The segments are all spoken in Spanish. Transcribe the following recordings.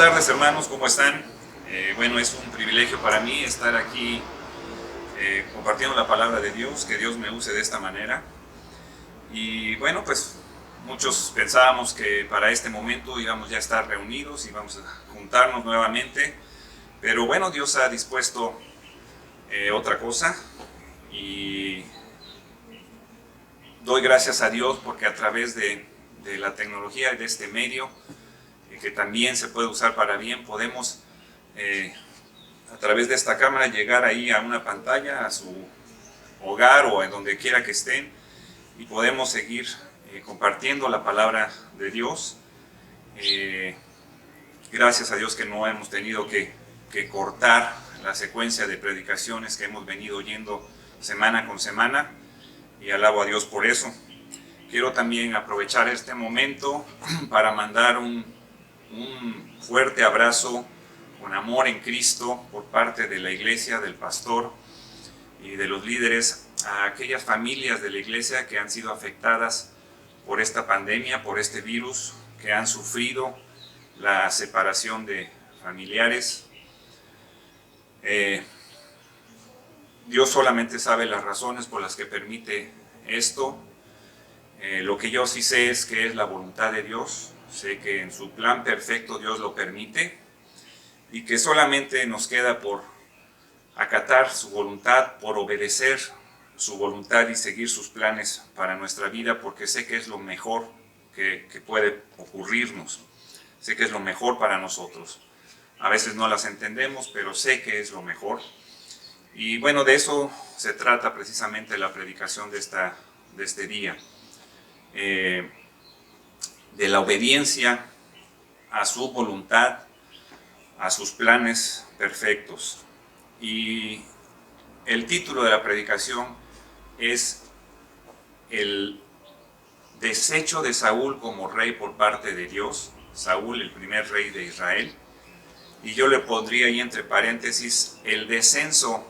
tardes, hermanos, ¿cómo están? Bueno, es un privilegio para mí estar aquí compartiendo la palabra de Dios, que Dios me use de esta manera. Y bueno, pues muchos pensábamos que para este momento íbamos ya a estar reunidos y vamos a juntarnos nuevamente, pero bueno, Dios ha dispuesto otra cosa y doy gracias a Dios porque a través de la tecnología y de este medio, que también se puede usar para bien, podemos a través de esta cámara llegar ahí a una pantalla, a su hogar o en donde quiera que estén, y podemos seguir compartiendo la palabra de Dios. Gracias a Dios que no hemos tenido que cortar la secuencia de predicaciones que hemos venido oyendo semana con semana, y alabo a Dios por eso. Quiero también aprovechar este momento para mandar un fuerte abrazo con amor en Cristo por parte de la iglesia, del pastor y de los líderes a aquellas familias de la iglesia que han sido afectadas por esta pandemia, por este virus, que han sufrido la separación de familiares. Dios solamente sabe las razones por las que permite esto. Lo que yo sí sé es que es la voluntad de Dios. Sé que en su plan perfecto Dios lo permite y que solamente nos queda por acatar su voluntad, por obedecer su voluntad y seguir sus planes para nuestra vida, porque sé que es lo mejor que puede ocurrirnos. Sé que es lo mejor para nosotros. A veces no las entendemos, pero sé que es lo mejor. Y bueno, de eso se trata precisamente la predicación de este día. De la obediencia a su voluntad, a sus planes perfectos. Y el título de la predicación es el desecho de Saúl como rey por parte de Dios. Saúl, el primer rey de Israel. Y yo le pondría ahí entre paréntesis el descenso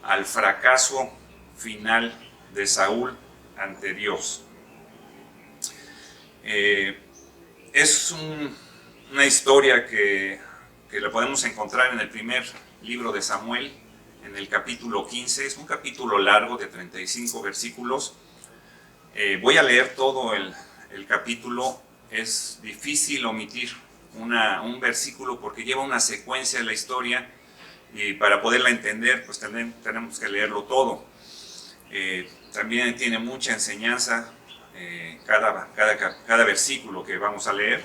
al fracaso final de Saúl ante Dios. Es una historia que la podemos encontrar en el primer libro de Samuel, en el capítulo 15. Es un capítulo largo de 35 versículos. Voy a leer todo el capítulo. Es difícil omitir un versículo porque lleva una secuencia en la historia, y para poderla entender pues también tenemos que leerlo todo. También tiene mucha enseñanza cada versículo que vamos a leer.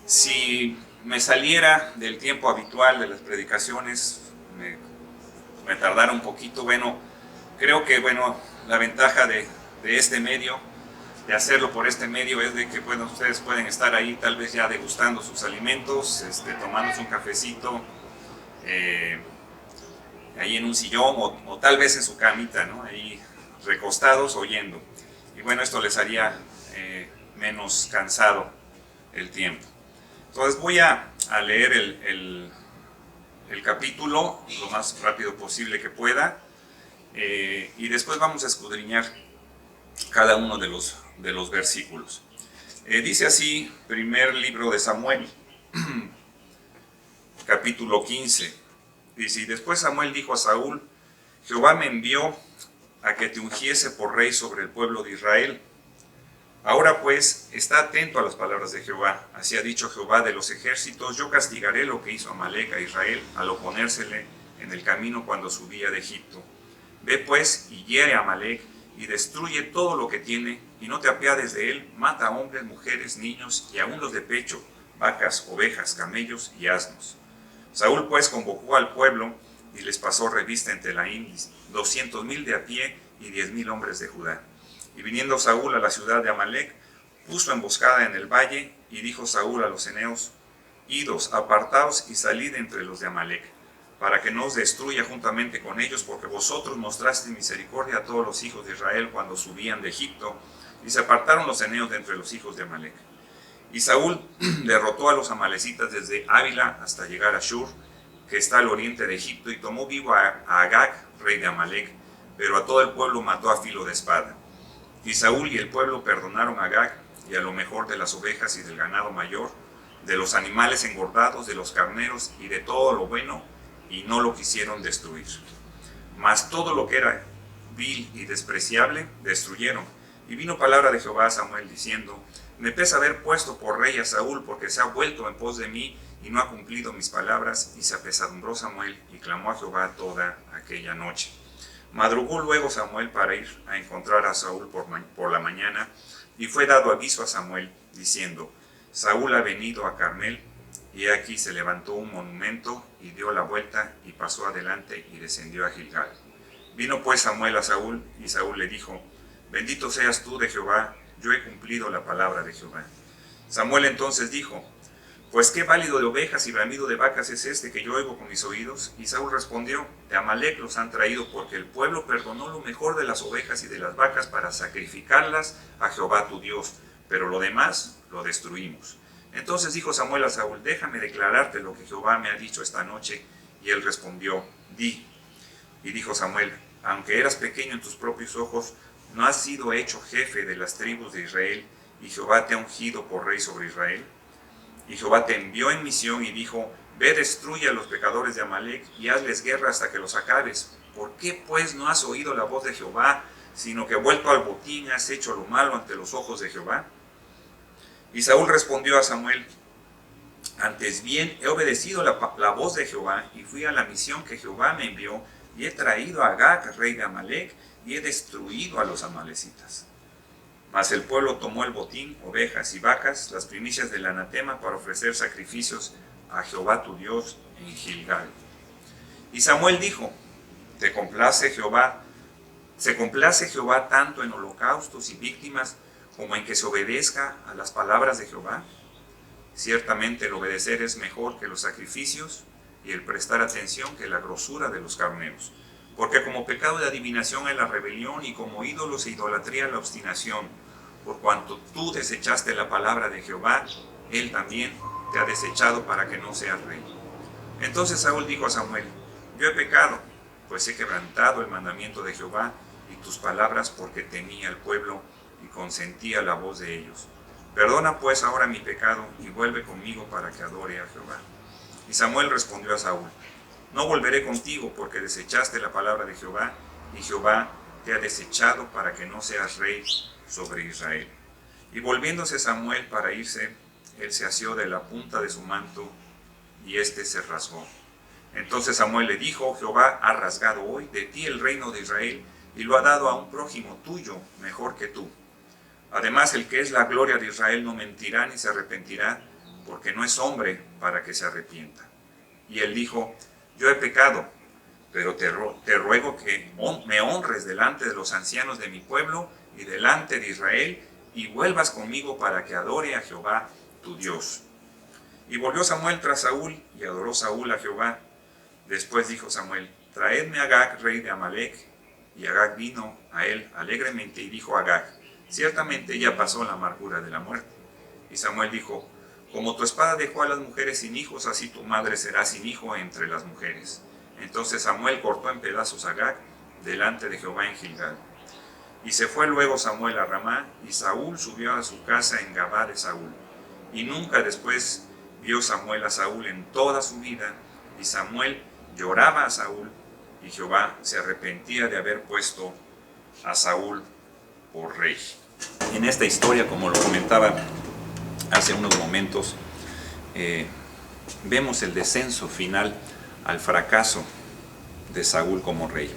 Si me saliera del tiempo habitual de las predicaciones, me tardara un poquito. Bueno, creo que la ventaja de este medio, de hacerlo por este medio, es de que ustedes pueden estar ahí tal vez ya degustando sus alimentos, tomándose un cafecito, ahí en un sillón o tal vez en su camita, ¿no? Ahí recostados oyendo. Y bueno, esto les haría menos cansado el tiempo. Entonces voy a leer el capítulo lo más rápido posible que pueda, y después vamos a escudriñar cada uno de los versículos. Dice así, primer libro de Samuel, capítulo 15. Dice: y después Samuel dijo a Saúl: Jehová me envió a que te ungiese por rey sobre el pueblo de Israel. Ahora pues, está atento a las palabras de Jehová. Así ha dicho Jehová de los ejércitos: yo castigaré lo que hizo Amalec a Israel al oponérsele en el camino cuando subía de Egipto. Ve pues y hiere a Amalec y destruye todo lo que tiene, y no te apiades de él. Mata a hombres, mujeres, niños y aun los de pecho, vacas, ovejas, camellos y asnos. Saúl pues convocó al pueblo y les pasó revista en Telaim 200,000 de a pie y 10,000 hombres de Judá. Y viniendo Saúl a la ciudad de Amalec, puso emboscada en el valle, y dijo Saúl a los eneos: idos, apartaos y salid entre los de Amalec, para que no os destruya juntamente con ellos, porque vosotros mostraste misericordia a todos los hijos de Israel cuando subían de Egipto. Y se apartaron los eneos de entre los hijos de Amalec. Y Saúl derrotó a los amalecitas desde Ávila hasta llegar a Shur, que está al oriente de Egipto, y tomó vivo a Agag, rey de Amalec, pero a todo el pueblo mató a filo de espada. Y Saúl y el pueblo perdonaron a Agag y a lo mejor de las ovejas y del ganado mayor, de los animales engordados, de los carneros y de todo lo bueno, y no lo quisieron destruir. Mas todo lo que era vil y despreciable destruyeron. Y vino palabra de Jehová a Samuel diciendo: me pesa haber puesto por rey a Saúl, porque se ha vuelto en pos de mí y no ha cumplido mis palabras. Y se apesadumbró Samuel y clamó a Jehová toda aquella noche. Madrugó luego Samuel para ir a encontrar a Saúl por la mañana, y fue dado aviso a Samuel diciendo: Saúl ha venido a Carmel. Y aquí se levantó un monumento y dio la vuelta y pasó adelante y descendió a Gilgal. Vino pues Samuel a Saúl, y Saúl le dijo: bendito seas tú de Jehová, yo he cumplido la palabra de Jehová. Samuel entonces dijo: pues qué válido de ovejas y bramido de vacas es este que yo oigo con mis oídos. Y Saúl respondió: de Amalec los han traído, porque el pueblo perdonó lo mejor de las ovejas y de las vacas para sacrificarlas a Jehová tu Dios, pero lo demás lo destruimos. Entonces dijo Samuel a Saúl: déjame declararte lo que Jehová me ha dicho esta noche. Y él respondió: di. Y dijo Samuel: aunque eras pequeño en tus propios ojos, no has sido hecho jefe de las tribus de Israel, y Jehová te ha ungido por rey sobre Israel. Y Jehová te envió en misión y dijo: ve, destruye a los pecadores de Amalec y hazles guerra hasta que los acabes. ¿Por qué pues no has oído la voz de Jehová, sino que vuelto al botín has hecho lo malo ante los ojos de Jehová? Y Saúl respondió a Samuel: antes bien he obedecido la voz de Jehová, y fui a la misión que Jehová me envió, y he traído a Agag, rey de Amalec, y he destruido a los amalecitas. Mas el pueblo tomó el botín, ovejas y vacas, las primicias del anatema, para ofrecer sacrificios a Jehová tu Dios en Gilgal. Y Samuel dijo: se complace Jehová tanto en holocaustos y víctimas como en que se obedezca a las palabras de Jehová. Ciertamente el obedecer es mejor que los sacrificios, y el prestar atención que la grosura de los carneros. Porque como pecado de adivinación es la rebelión, y como ídolos e idolatría la obstinación. Por cuanto tú desechaste la palabra de Jehová, él también te ha desechado para que no seas rey. Entonces Saúl dijo a Samuel: yo he pecado, pues he quebrantado el mandamiento de Jehová y tus palabras, porque temía al pueblo y consentía la voz de ellos. Perdona pues ahora mi pecado y vuelve conmigo para que adore a Jehová. Y Samuel respondió a Saúl: no volveré contigo, porque desechaste la palabra de Jehová, y Jehová te ha desechado para que no seas rey sobre Israel. Y volviéndose Samuel para irse, él se asió de la punta de su manto, y éste se rasgó. Entonces Samuel le dijo: Jehová ha rasgado hoy de ti el reino de Israel, y lo ha dado a un prójimo tuyo mejor que tú. Además, el que es la gloria de Israel no mentirá ni se arrepentirá, porque no es hombre para que se arrepienta. Y él dijo: yo he pecado, pero te ruego que me honres delante de los ancianos de mi pueblo y delante de Israel, y vuelvas conmigo para que adore a Jehová tu Dios. Y volvió Samuel tras Saúl, y adoró Saúl a Jehová. Después dijo Samuel: traedme a Agag, rey de Amalec. Y Agag vino a él alegremente, y dijo a Agag: ciertamente ya pasó la amargura de la muerte. Y Samuel dijo: como tu espada dejó a las mujeres sin hijos, así tu madre será sin hijo entre las mujeres. Entonces Samuel cortó en pedazos a Agag delante de Jehová en Gilgal. Y se fue luego Samuel a Ramá, y Saúl subió a su casa en Gabá de Saúl. Y nunca después vio Samuel a Saúl en toda su vida, y Samuel lloraba a Saúl, y Jehová se arrepentía de haber puesto a Saúl por rey. En esta historia, como lo comentaba hace unos momentos, vemos el descenso final al fracaso de Saúl como rey.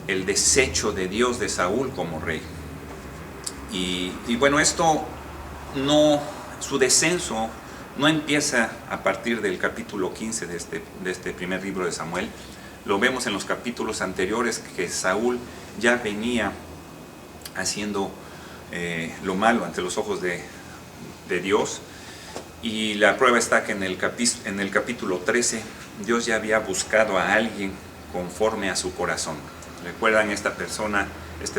El desecho de Dios de Saúl como rey. Y bueno, su descenso no empieza a partir del capítulo 15 de este primer libro de Samuel. Lo vemos en los capítulos anteriores, que Saúl ya venía haciendo lo malo ante los ojos de Dios. Y la prueba está que en el capítulo 13 Dios ya había buscado a alguien conforme a su corazón. ¿Recuerdan este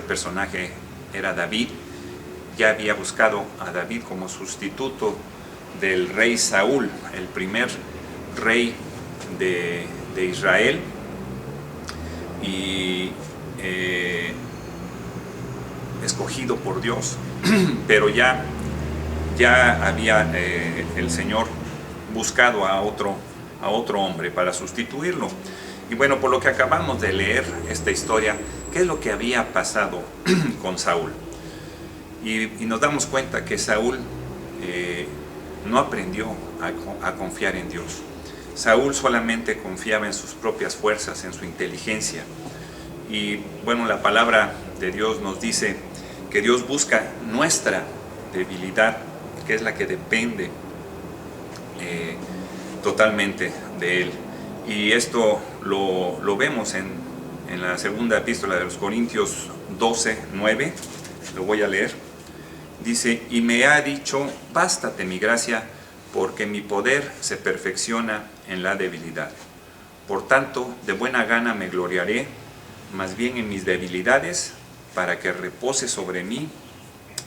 personaje era David? Ya había buscado a David como sustituto del rey Saúl, el primer rey de Israel. Y escogido por Dios. pero ya había el Señor buscado a otro hombre para sustituirlo. Y bueno, por lo que acabamos de leer esta historia, ¿qué es lo que había pasado con Saúl? Y nos damos cuenta que Saúl no aprendió a confiar en Dios. Saúl solamente confiaba en sus propias fuerzas, en su inteligencia. Y bueno, la palabra de Dios nos dice que Dios busca nuestra debilidad, que es la que depende totalmente de Él. Y esto lo vemos en la segunda epístola de los Corintios 12:9, lo voy a leer. Dice: y me ha dicho, bástate mi gracia, porque mi poder se perfecciona en la debilidad. Por tanto, de buena gana me gloriaré, más bien en mis debilidades, para que repose sobre mí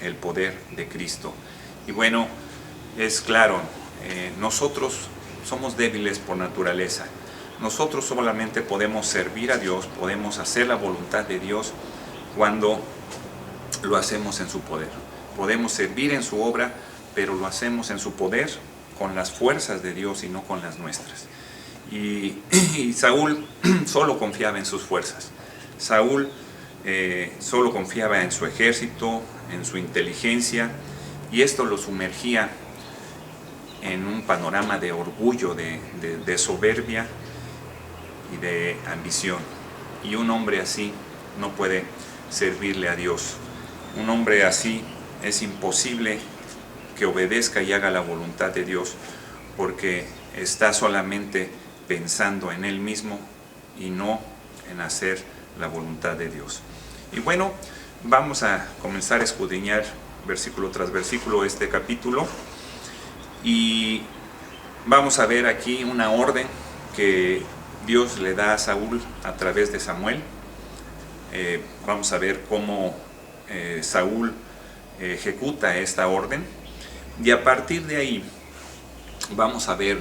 el poder de Cristo. Y bueno, es claro, nosotros somos débiles por naturaleza. Nosotros solamente podemos servir a Dios, podemos hacer la voluntad de Dios cuando lo hacemos en su poder. Podemos servir en su obra, pero lo hacemos en su poder, con las fuerzas de Dios y no con las nuestras. Y Saúl solo confiaba en sus fuerzas. Saúl solo confiaba en su ejército, en su inteligencia, y esto lo sumergía en un panorama de orgullo, de soberbia y de ambición. Y un hombre así no puede servirle a Dios. Un hombre así es imposible que obedezca y haga la voluntad de Dios, porque está solamente pensando en él mismo y no en hacer la voluntad de Dios. Y bueno, vamos a comenzar a escudriñar versículo tras versículo este capítulo, y vamos a ver aquí una orden que Dios le da a Saúl a través de Samuel. Vamos a ver cómo Saúl ejecuta esta orden, y a partir de ahí vamos a ver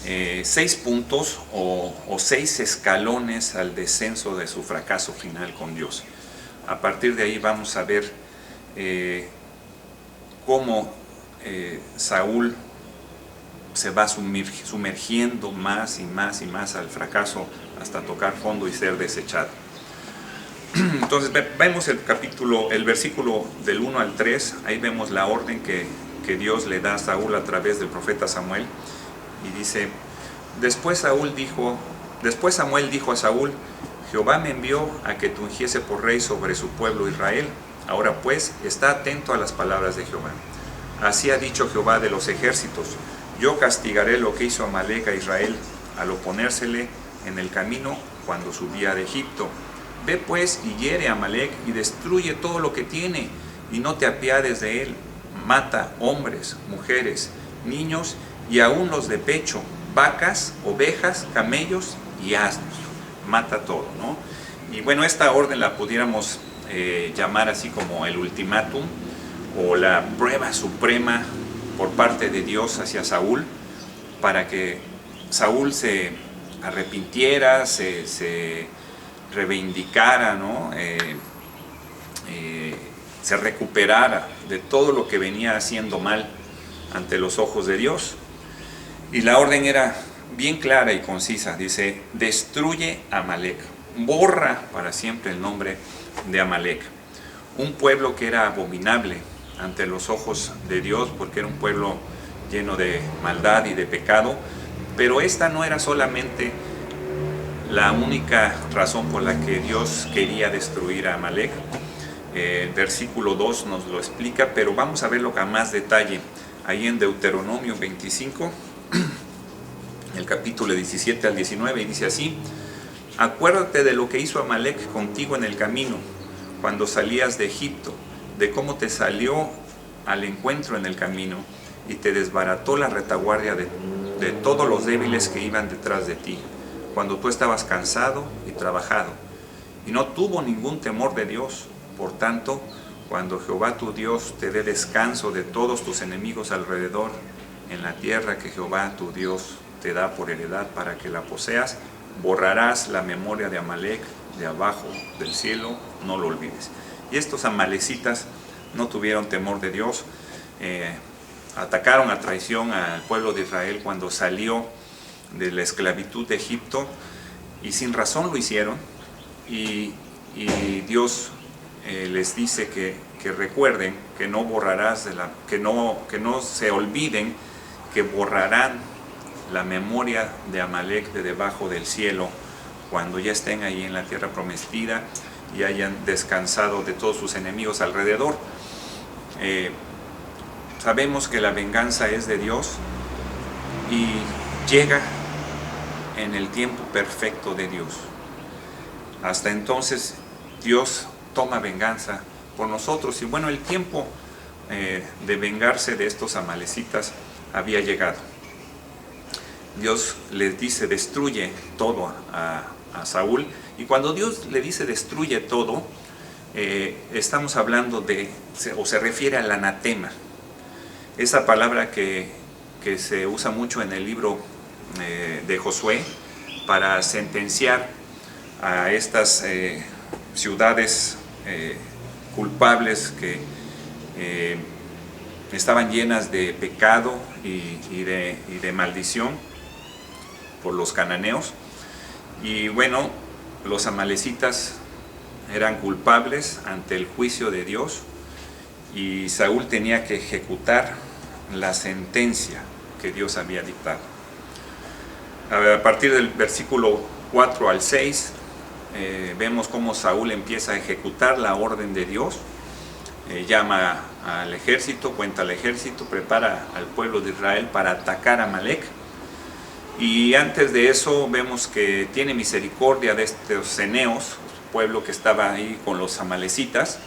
6 puntos o 6 escalones al descenso de su fracaso final con Dios. A partir de ahí vamos a ver cómo Saúl se va sumergiendo más y más y más al fracaso hasta tocar fondo y ser desechado. Entonces vemos el versículo del 1 al 3, ahí vemos la orden que Dios le da a Saúl a través del profeta Samuel, y dice: Después Samuel dijo a Saúl: Jehová me envió a que te ungiese por rey sobre su pueblo Israel. Ahora pues, está atento a las palabras de Jehová. Así ha dicho Jehová de los ejércitos: yo castigaré lo que hizo Amalec a Israel al oponérsele en el camino cuando subía de Egipto. Ve pues y hiere a Amalec y destruye todo lo que tiene, y no te apiades de él. Mata hombres, mujeres, niños y aún los de pecho, vacas, ovejas, camellos y asnos. Mata todo, ¿no? Y bueno, esta orden la pudiéramos llamar así como el ultimátum o la prueba suprema por parte de Dios hacia Saúl, para que Saúl se arrepintiera, se reivindicara, ¿no? Se recuperara de todo lo que venía haciendo mal ante los ojos de Dios. Y la orden era bien clara y concisa. Dice: destruye a Amalec, borra para siempre el nombre de Amalec. Un pueblo que era abominable ante los ojos de Dios, porque era un pueblo lleno de maldad y de pecado. Pero esta no era solamente la única razón por la que Dios quería destruir a Amalec. El versículo 2 nos lo explica, pero vamos a verlo con más detalle ahí en Deuteronomio 25, el capítulo 17 al 19, y dice así: acuérdate de lo que hizo Amalec contigo en el camino, cuando salías de Egipto, de cómo te salió al encuentro en el camino, y te desbarató la retaguardia de todos los débiles que iban detrás de ti, cuando tú estabas cansado y trabajado, y no tuvo ningún temor de Dios. Por tanto, cuando Jehová tu Dios te dé descanso de todos tus enemigos alrededor, en la tierra que Jehová tu Dios te da por heredad para que la poseas, borrarás la memoria de Amalec de abajo del cielo, no lo olvides. Y estos amalecitas no tuvieron temor de Dios, atacaron a traición al pueblo de Israel cuando salió de la esclavitud de Egipto, y sin razón lo hicieron, y Dios les dice que recuerden, que no borrarás que no se olviden, que borrarán la memoria de Amalek de debajo del cielo cuando ya estén ahí en la tierra prometida y hayan descansado de todos sus enemigos alrededor. Sabemos que la venganza es de Dios y llega en el tiempo perfecto de Dios. Hasta entonces Dios toma venganza por nosotros, y bueno, el tiempo de vengarse de estos amalecitas había llegado. Dios les dice: destruye todo a Saúl, y cuando Dios le dice destruye todo, estamos hablando se refiere al anatema, esa palabra que se usa mucho en el libro de Josué para sentenciar a estas ciudades culpables que estaban llenas de pecado y de maldición por los cananeos. Y bueno, los amalecitas eran culpables ante el juicio de Dios, y Saúl tenía que ejecutar la sentencia que Dios había dictado. A partir del versículo 4 al 6 vemos cómo Saúl empieza a ejecutar la orden de Dios. Llama al ejército, cuenta al ejército, prepara al pueblo de Israel para atacar a Amalek, y antes de eso vemos que tiene misericordia de estos ceneos, pueblo que estaba ahí con los amalecitas.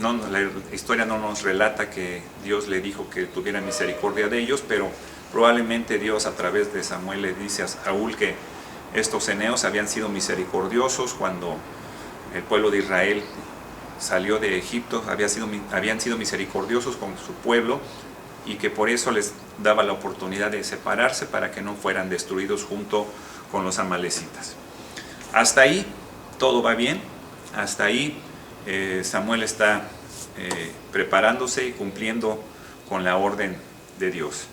La historia no nos relata que Dios le dijo que tuviera misericordia de ellos, pero probablemente Dios a través de Samuel le dice a Saúl que estos ceneos habían sido misericordiosos cuando el pueblo de Israel salió de Egipto, habían sido misericordiosos con su pueblo, y que por eso les daba la oportunidad de separarse para que no fueran destruidos junto con los amalecitas. Hasta ahí todo va bien, hasta ahí Samuel está preparándose y cumpliendo con la orden de Dios.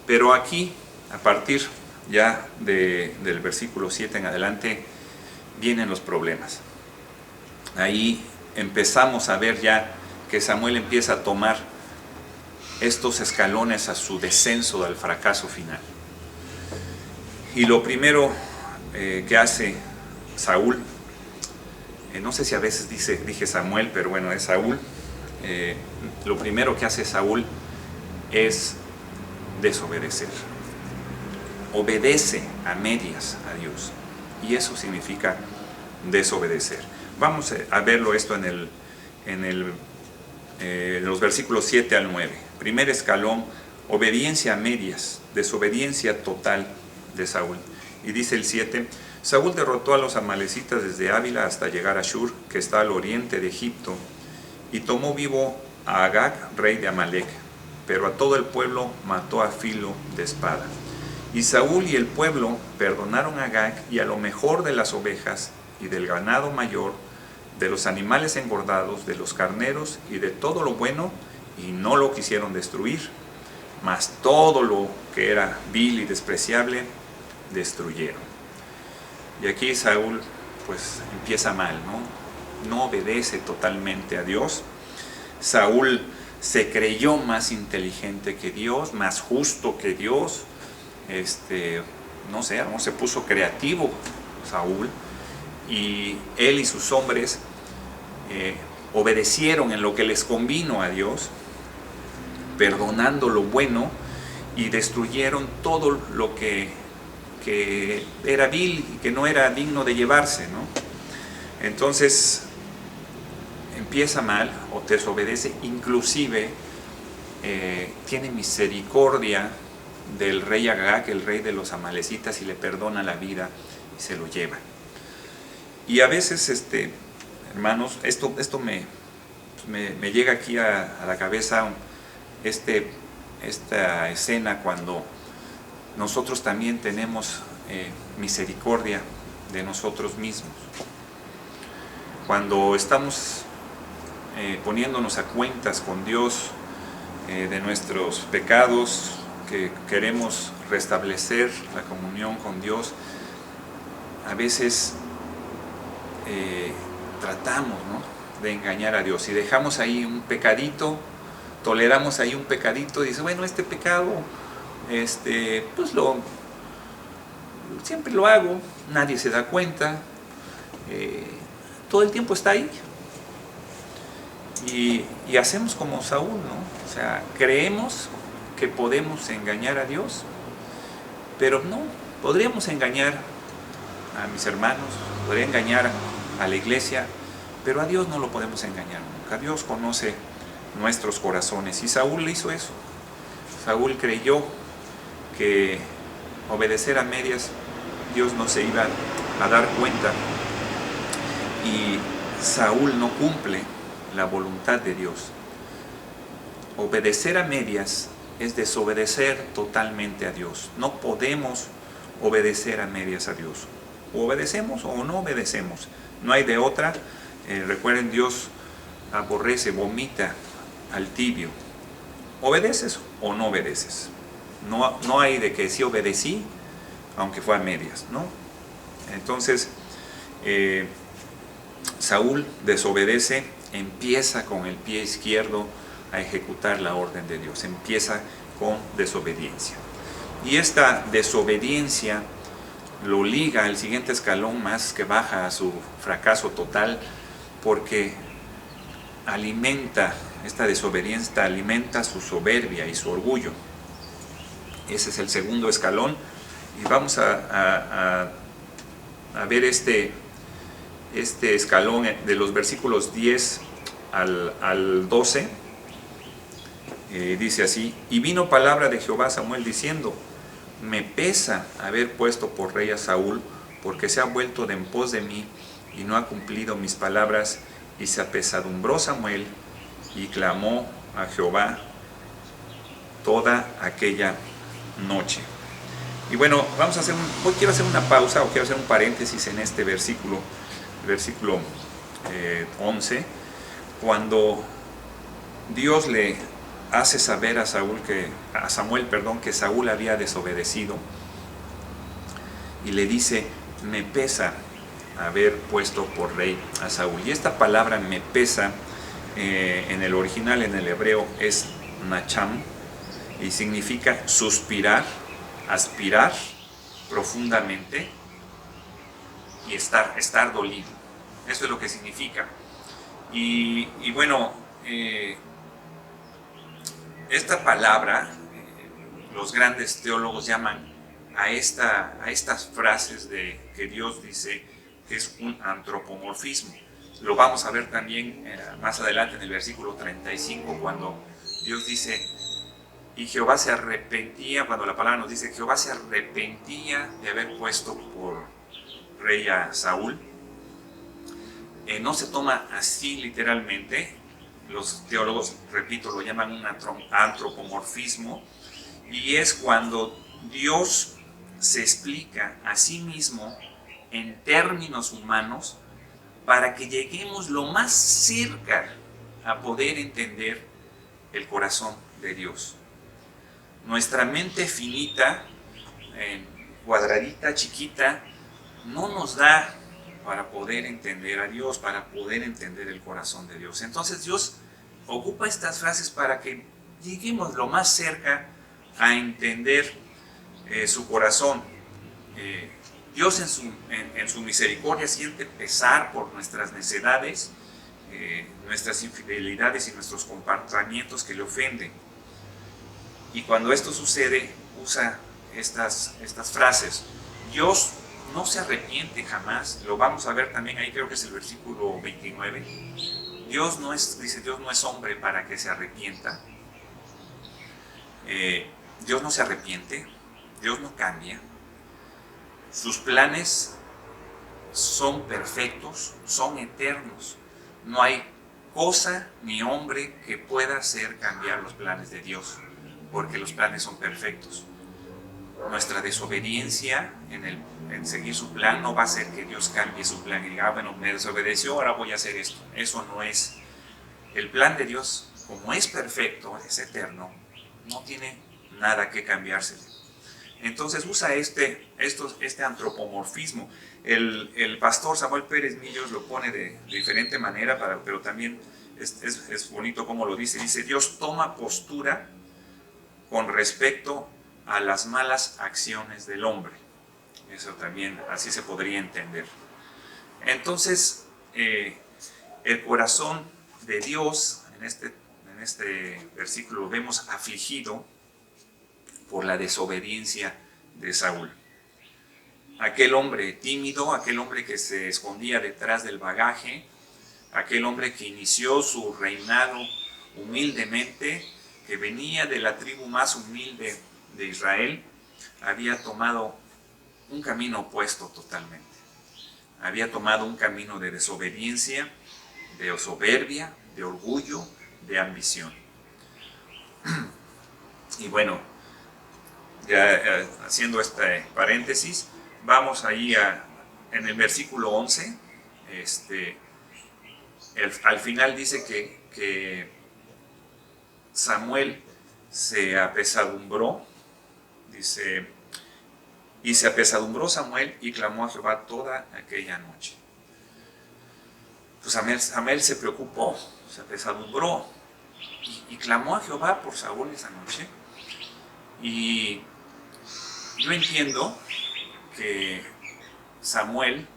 Pero aquí, a partir ya del versículo 7 en adelante, vienen los problemas. Ahí empezamos a ver ya que Samuel empieza a tomar estos escalones a su descenso al fracaso final. Y lo primero que hace Saúl, no sé si a veces dije Samuel, pero bueno, es Saúl. Lo primero que hace Saúl es desobedecer. Obedece a medias a Dios, y eso significa desobedecer. Vamos a verlo esto en los versículos 7 al 9. Primer escalón: obediencia a medias, desobediencia total de Saúl. Y dice el 7: Saúl derrotó a los amalecitas desde Ávila hasta llegar a Shur, que está al oriente de Egipto, y tomó vivo a Agag, rey de Amalek, pero a todo el pueblo mató a filo de espada. Y Saúl y el pueblo perdonaron a Agag y a lo mejor de las ovejas y del ganado mayor, de los animales engordados, de los carneros y de todo lo bueno, y no lo quisieron destruir, mas todo lo que era vil y despreciable destruyeron. Y aquí Saúl pues empieza mal, no obedece totalmente a Dios. Saúl se creyó más inteligente que Dios, más justo que Dios. No sé, se puso creativo Saúl, y él y sus hombres obedecieron en lo que les convino a Dios, perdonando lo bueno, y destruyeron todo lo que era vil y que no era digno de llevarse, Entonces empieza mal, o desobedece, inclusive tiene misericordia del rey Agag, el rey de los amalecitas, y le perdona la vida y se lo lleva. Y a veces, hermanos, esto me llega aquí a la cabeza, esta escena cuando nosotros también tenemos misericordia de nosotros mismos. Cuando estamos poniéndonos a cuentas con Dios de nuestros pecados, que queremos restablecer la comunión con Dios, a veces tratamos, ¿no?, de engañar a Dios y dejamos ahí un pecadito, toleramos ahí un pecadito y dice, bueno, este pecado, pues siempre lo hago, nadie se da cuenta, todo el tiempo está ahí. Y hacemos como Saúl, ¿no? O sea, creemos que podemos engañar a Dios, pero no, podríamos engañar a mis hermanos, podría engañar a la iglesia, pero a Dios no lo podemos engañar nunca. Dios conoce nuestros corazones y Saúl hizo eso. Saúl creyó que obedecer a medias Dios no se iba a dar cuenta, y Saúl no cumple la voluntad de Dios. Obedecer a medias es desobedecer totalmente a Dios. No podemos obedecer a medias a Dios. O obedecemos o no obedecemos. No hay de otra. Recuerden, Dios aborrece, vomita al tibio. ¿Obedeces o no obedeces? No hay de que sí obedecí, aunque fue a medias, ¿no? Entonces, Saúl desobedece, empieza con el pie izquierdo a ejecutar la orden de Dios, empieza con desobediencia. Y esta desobediencia lo liga al siguiente escalón más, que baja a su fracaso total, porque esta desobediencia alimenta su soberbia y su orgullo. Ese es el segundo escalón, y vamos a ver este escalón de los versículos 10 al 12. Dice así: y vino palabra de Jehová a Samuel diciendo, me pesa haber puesto por rey a Saúl, porque se ha vuelto de en pos de mí y no ha cumplido mis palabras. Y se apesadumbró Samuel y clamó a Jehová toda aquella noche. Y bueno, hoy quiero hacer una pausa, o quiero hacer un paréntesis en este versículo 11, cuando Dios le hace saber a Samuel que Saúl había desobedecido, y le dice, me pesa haber puesto por rey a Saúl. Y esta palabra me pesa, en el original, en el hebreo, es nacham, y significa suspirar, aspirar profundamente y estar dolido. Eso es lo que significa. Y bueno, esta palabra, los grandes teólogos llaman a estas frases que Dios dice que es un antropomorfismo. Lo vamos a ver también más adelante en el versículo 35, cuando Dios dice, y Jehová se arrepentía, cuando la palabra nos dice, Jehová se arrepentía de haber puesto por rey a Saúl. No se toma así literalmente. Los teólogos, repito, lo llaman un antropomorfismo, y es cuando Dios se explica a sí mismo en términos humanos para que lleguemos lo más cerca a poder entender el corazón de Dios. Nuestra mente finita, cuadradita, chiquita, no nos da para poder entender a Dios, para poder entender el corazón de Dios. Entonces Dios ocupa estas frases para que lleguemos lo más cerca a entender su corazón. Dios en su misericordia siente pesar por nuestras necedades, nuestras infidelidades y nuestros comportamientos que le ofenden. Y cuando esto sucede, usa estas frases. Dios no se arrepiente jamás. Lo vamos a ver también ahí, creo que es el versículo 29. Dios no es hombre para que se arrepienta. Dios no se arrepiente. Dios no cambia. Sus planes son perfectos, son eternos. No hay cosa ni hombre que pueda hacer cambiar los planes de Dios, porque los planes son perfectos. Nuestra desobediencia en seguir su plan no va a hacer que Dios cambie su plan y diga, bueno, me desobedeció, ahora voy a hacer esto. Eso no es el plan de Dios, como es perfecto, es eterno, no tiene nada que cambiarse. Entonces usa este antropomorfismo. El pastor Samuel Pérez Millos lo pone de diferente manera, pero también es bonito como lo dice. Dice, Dios toma postura con respecto a las malas acciones del hombre. Eso también así se podría entender. Entonces, el corazón de Dios, en este versículo lo vemos afligido por la desobediencia de Saúl. Aquel hombre tímido, aquel hombre que se escondía detrás del bagaje, aquel hombre que inició su reinado humildemente, que venía de la tribu más humilde de Israel, había tomado un camino opuesto totalmente. Había tomado un camino de desobediencia, de soberbia, de orgullo, de ambición. Y bueno, ya haciendo este paréntesis, vamos ahí en el versículo 11, al final dice que Samuel se apesadumbró, dice, y se apesadumbró Samuel y clamó a Jehová toda aquella noche. Pues Samuel se preocupó, se apesadumbró y clamó a Jehová por Saúl esa noche. Y yo entiendo que Samuel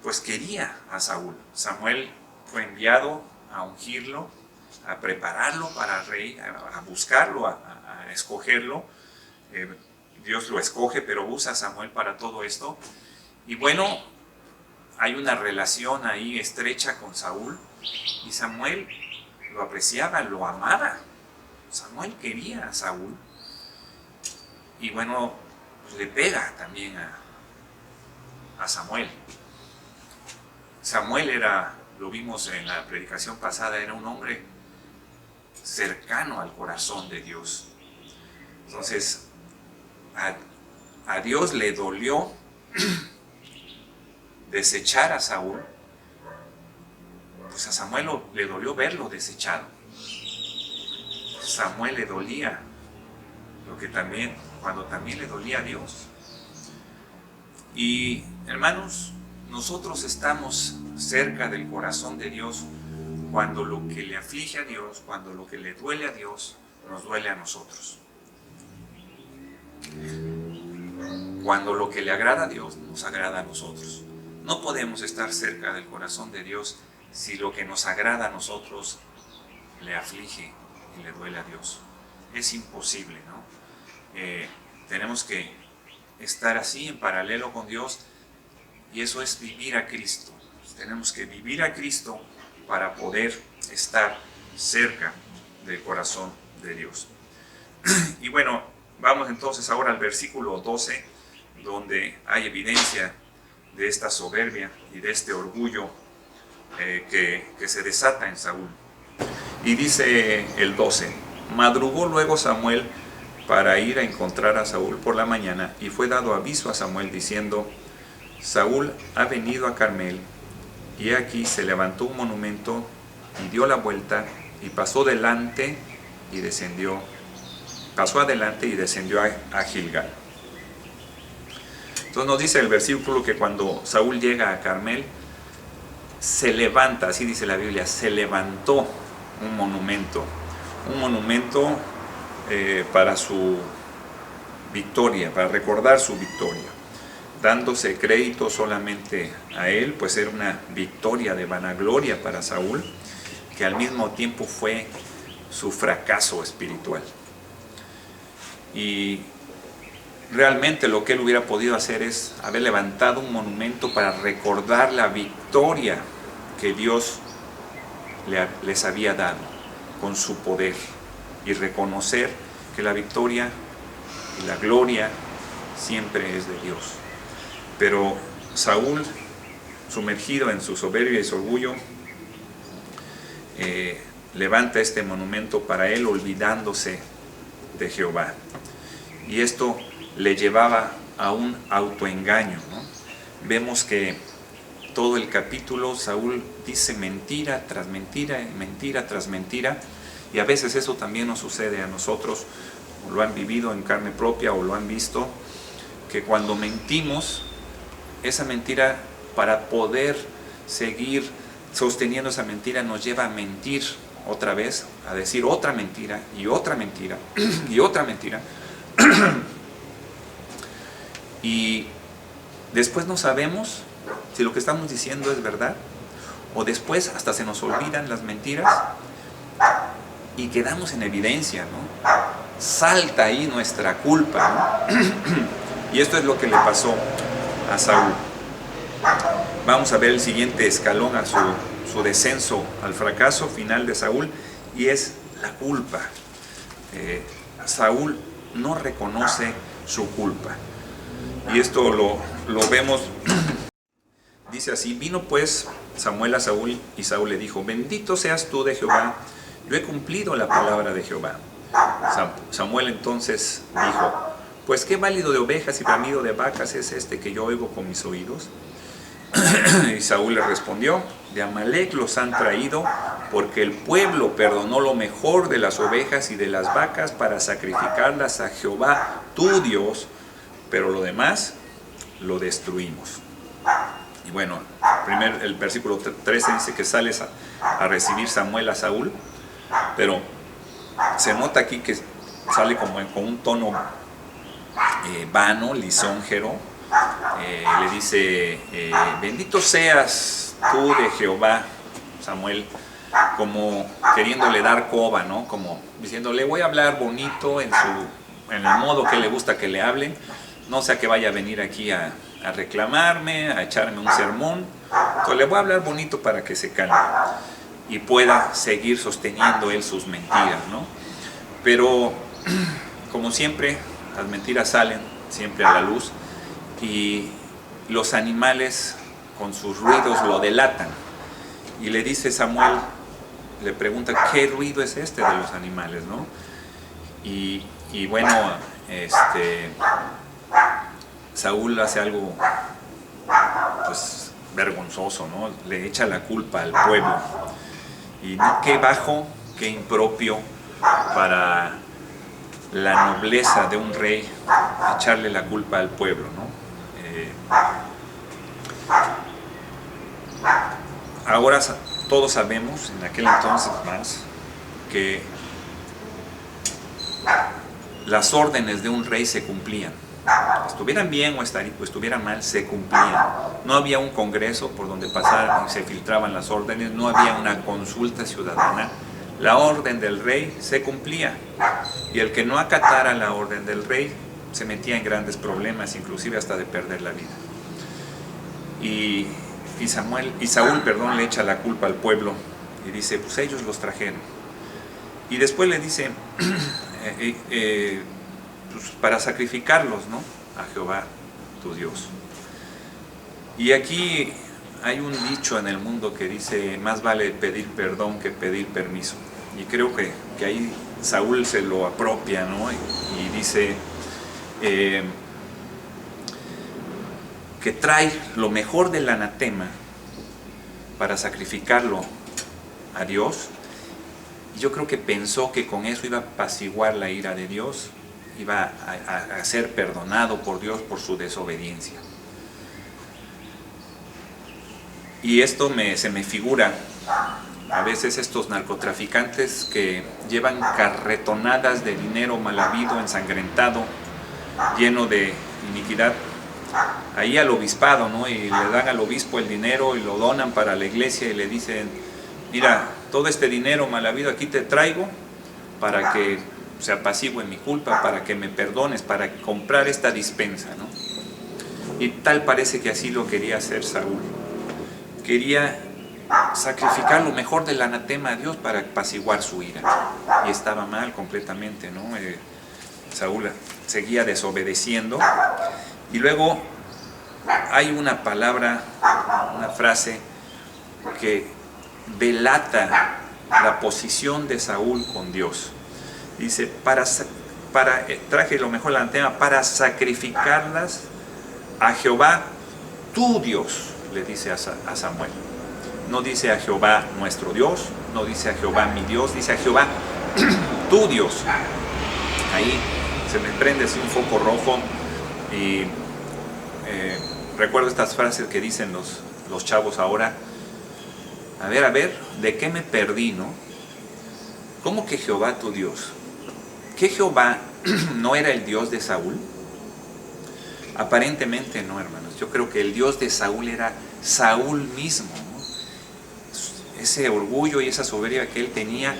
pues quería a Saúl. Samuel fue enviado a ungirlo, a prepararlo para rey, a buscarlo, a escogerlo. Dios lo escoge, pero usa a Samuel para todo esto. Y bueno, hay una relación ahí estrecha con Saúl, y Samuel lo apreciaba, lo amaba. Samuel quería a Saúl, y bueno, pues le pega también a Samuel. Samuel era, lo vimos en la predicación pasada, era un hombre cercano al corazón de Dios. Entonces, a Dios le dolió desechar a Saúl, pues a Samuel le dolió verlo desechado. Samuel le dolía cuando también le dolía a Dios. Y hermanos, nosotros estamos cerca del corazón de Dios cuando lo que le aflige a Dios, cuando lo que le duele a Dios, nos duele a nosotros. Cuando lo que le agrada a Dios, nos agrada a nosotros. No podemos estar cerca del corazón de Dios si lo que nos agrada a nosotros le aflige y le duele a Dios. Es imposible, ¿no? Tenemos que estar así en paralelo con Dios, y eso es vivir a Cristo. Tenemos que vivir a Cristo para poder estar cerca del corazón de Dios. Y bueno, vamos entonces ahora al versículo 12, donde hay evidencia de esta soberbia y de este orgullo que se desata en Saúl. Y dice el 12: madrugó luego Samuel para ir a encontrar a Saúl por la mañana, y fue dado aviso a Samuel diciendo: Saúl ha venido a Carmel, y aquí se levantó un monumento y dio la vuelta y pasó adelante y descendió a Gilgal. Entonces nos dice el versículo que cuando Saúl llega a Carmel, se levanta, así dice la Biblia, se levantó un monumento para su victoria, para recordar su victoria, dándose crédito solamente a él, pues era una victoria de vanagloria para Saúl, que al mismo tiempo fue su fracaso espiritual. Y realmente lo que él hubiera podido hacer es haber levantado un monumento para recordar la victoria que Dios les había dado con su poder, y reconocer que la victoria y la gloria siempre es de Dios. Pero Saúl, sumergido en su soberbia y su orgullo, levanta este monumento para él, olvidándose de Jehová. Y esto le llevaba a un autoengaño, ¿no? Vemos que todo el capítulo Saúl dice mentira tras mentira, mentira tras mentira, y a veces eso también nos sucede a nosotros, o lo han vivido en carne propia o lo han visto, que cuando mentimos, esa mentira, para poder seguir sosteniendo esa mentira, nos lleva a mentir otra vez, a decir otra mentira y otra mentira y otra mentira. Y después no sabemos si lo que estamos diciendo es verdad, o después hasta se nos olvidan las mentiras y quedamos en evidencia, ¿no? Salta ahí nuestra culpa, ¿no? Y esto es lo que le pasó a Saúl. Vamos a ver el siguiente escalón a su descenso al fracaso final de Saúl, y es la culpa. Saúl no reconoce su culpa. Y esto lo vemos, dice así: vino pues Samuel a Saúl, y Saúl le dijo: bendito seas tú de Jehová, yo he cumplido la palabra de Jehová. Samuel entonces dijo: pues qué válido de ovejas y bramido de vacas es este que yo oigo con mis oídos. Y Saúl le respondió: de Amalec los han traído, porque el pueblo perdonó lo mejor de las ovejas y de las vacas para sacrificarlas a Jehová tu Dios, pero lo demás lo destruimos. Y bueno, el versículo 13 dice que sale a recibir Samuel a Saúl, pero se nota aquí que sale como con un tono vano, lisonjero. Le dice: bendito seas tú de Jehová, Samuel, como queriéndole dar coba, ¿no? Como diciéndole: voy a hablar bonito en el modo que le gusta que le hablen, no sea que vaya a venir aquí a reclamarme, a echarme un sermón. Entonces le voy a hablar bonito para que se calme y pueda seguir sosteniendo él sus mentiras, ¿no? Pero como siempre, las mentiras salen siempre a la luz, y los animales con sus ruidos lo delatan. Y le dice Samuel, le pregunta: ¿qué ruido es este de los animales, no? Y bueno, Saúl hace algo pues vergonzoso, ¿no? Le echa la culpa al pueblo. Y qué bajo, qué impropio para la nobleza de un rey echarle la culpa al pueblo, ¿no? Ahora todos sabemos, en aquel entonces más, que las órdenes de un rey se cumplían. Estuvieran bien o estuvieran mal, se cumplían. No había un congreso por donde pasaran y se filtraban las órdenes, no había una consulta ciudadana. La orden del rey se cumplía, y el que no acatara la orden del rey se metía en grandes problemas, inclusive hasta de perder la vida. Y Saúl, le echa la culpa al pueblo y dice: pues ellos los trajeron. Y después le dice pues para sacrificarlos, ¿no?, a Jehová tu Dios. Y aquí hay un dicho en el mundo que dice: más vale pedir perdón que pedir permiso. Y creo que ahí Saúl se lo apropia, ¿no? Y dice que trae lo mejor del anatema para sacrificarlo a Dios. Y yo creo que pensó que con eso iba a apaciguar la ira de Dios, iba a ser perdonado por Dios por su desobediencia. Y esto se me figura a veces estos narcotraficantes que llevan carretonadas de dinero mal habido, ensangrentado, lleno de iniquidad, ahí al obispado, ¿no? Y le dan al obispo el dinero y lo donan para la iglesia y le dicen: mira, todo este dinero mal habido aquí te traigo para que se apacigüe mi culpa, para que me perdones, para comprar esta dispensa, ¿no? Y tal parece que así lo quería hacer Saúl. Quería sacrificar lo mejor del anatema a Dios para apaciguar su ira. Y estaba mal completamente, ¿no? Saúl seguía desobedeciendo. Y luego hay una palabra, una frase que delata la posición de Saúl con Dios. Dice: traje lo mejor del anatema para sacrificarlas a Jehová tu Dios. le dice a Samuel. No dice a Jehová nuestro Dios, no dice a Jehová mi Dios, dice a Jehová tu Dios. Ahí se me prende así un foco rojo y recuerdo estas frases que dicen los chavos ahora. A ver, ¿de qué me perdí, no? ¿Cómo que Jehová tu Dios? ¿Que Jehová no era el Dios de Saúl? Aparentemente no, hermanos. Yo creo que el Dios de Saúl era Saúl mismo, ¿no? Ese orgullo y esa soberbia que él tenía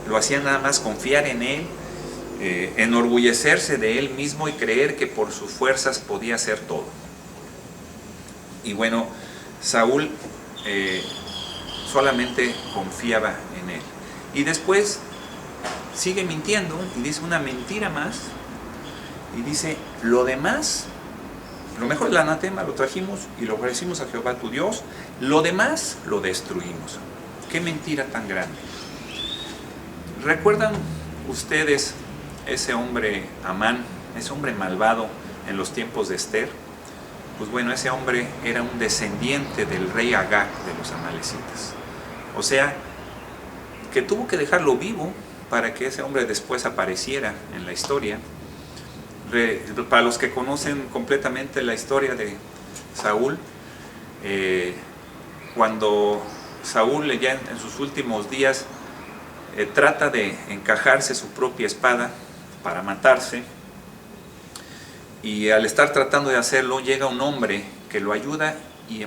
lo hacía nada más confiar en él, enorgullecerse de él mismo y creer que por sus fuerzas podía hacer todo. Y bueno, Saúl solamente confiaba en él. Y después sigue mintiendo y dice una mentira más y dice: lo demás, lo mejor del anatema lo trajimos y lo ofrecimos a Jehová tu Dios, lo demás lo destruimos. Qué mentira tan grande. ¿Recuerdan ustedes ese hombre Amán, ese hombre malvado en los tiempos de Esther? Pues bueno, ese hombre era un descendiente del rey Agag de los amalecitas. O sea, que tuvo que dejarlo vivo para que ese hombre después apareciera en la historia. Para los que conocen completamente la historia de Saúl, cuando Saúl ya en sus últimos días trata de encajarse su propia espada para matarse, y al estar tratando de hacerlo llega un hombre que lo ayuda y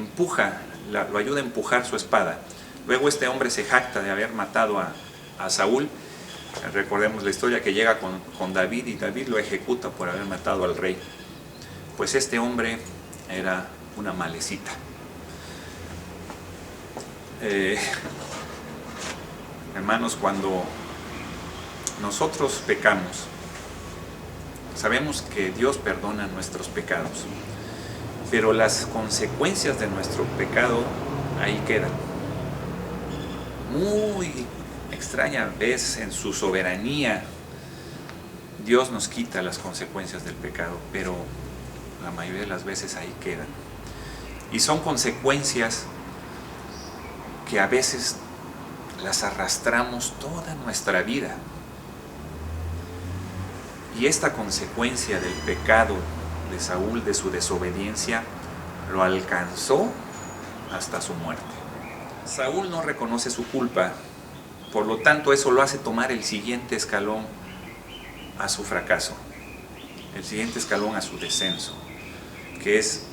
lo ayuda a empujar su espada. Luego este hombre se jacta de haber matado a Saúl. Recordemos la historia que llega con David y David lo ejecuta por haber matado al rey. Pues este hombre era una malecita. Hermanos, cuando nosotros pecamos, sabemos que Dios perdona nuestros pecados, pero las consecuencias de nuestro pecado ahí quedan. Muy extraña vez en su soberanía Dios nos quita las consecuencias del pecado, pero la mayoría de las veces ahí quedan. Y son consecuencias que a veces las arrastramos toda nuestra vida. Y esta consecuencia del pecado de Saúl, de su desobediencia, lo alcanzó hasta su muerte. Saúl no reconoce su culpa, por lo tanto eso lo hace tomar el siguiente escalón a su fracaso, el siguiente escalón a su descenso, que es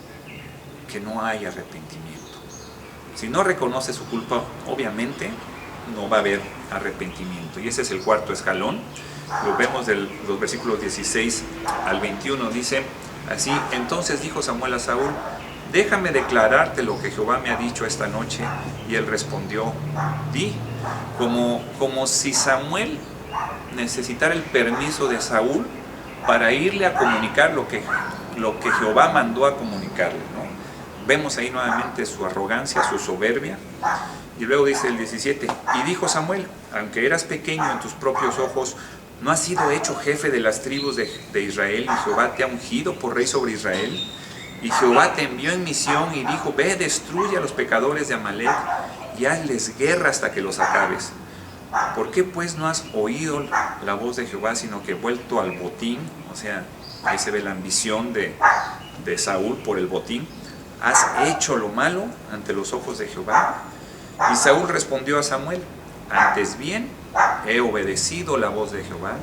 que no hay arrepentimiento. Si no reconoce su culpa, obviamente no va a haber arrepentimiento, y ese es el cuarto escalón. Lo vemos de los versículos 16 al 21, dice así: entonces dijo Samuel a Saúl: déjame declararte lo que Jehová me ha dicho esta noche. Y él respondió: di. Como si Samuel necesitara el permiso de Saúl para irle a comunicar lo que Jehová mandó a comunicarle, ¿no? Vemos ahí nuevamente su arrogancia, su soberbia. Y luego dice el 17: y dijo Samuel: aunque eras pequeño en tus propios ojos, ¿no has sido hecho jefe de las tribus de Israel, y Jehová te ha ungido por rey sobre Israel? Y Jehová te envió en misión y dijo: ve, destruye a los pecadores de Amalec y hazles guerra hasta que los acabes. ¿Por qué pues no has oído la voz de Jehová, sino que vuelto al botín? O sea, ahí se ve la ambición de Saúl por el botín. ¿Has hecho lo malo ante los ojos de Jehová? Y Saúl respondió a Samuel: antes bien he obedecido la voz de Jehová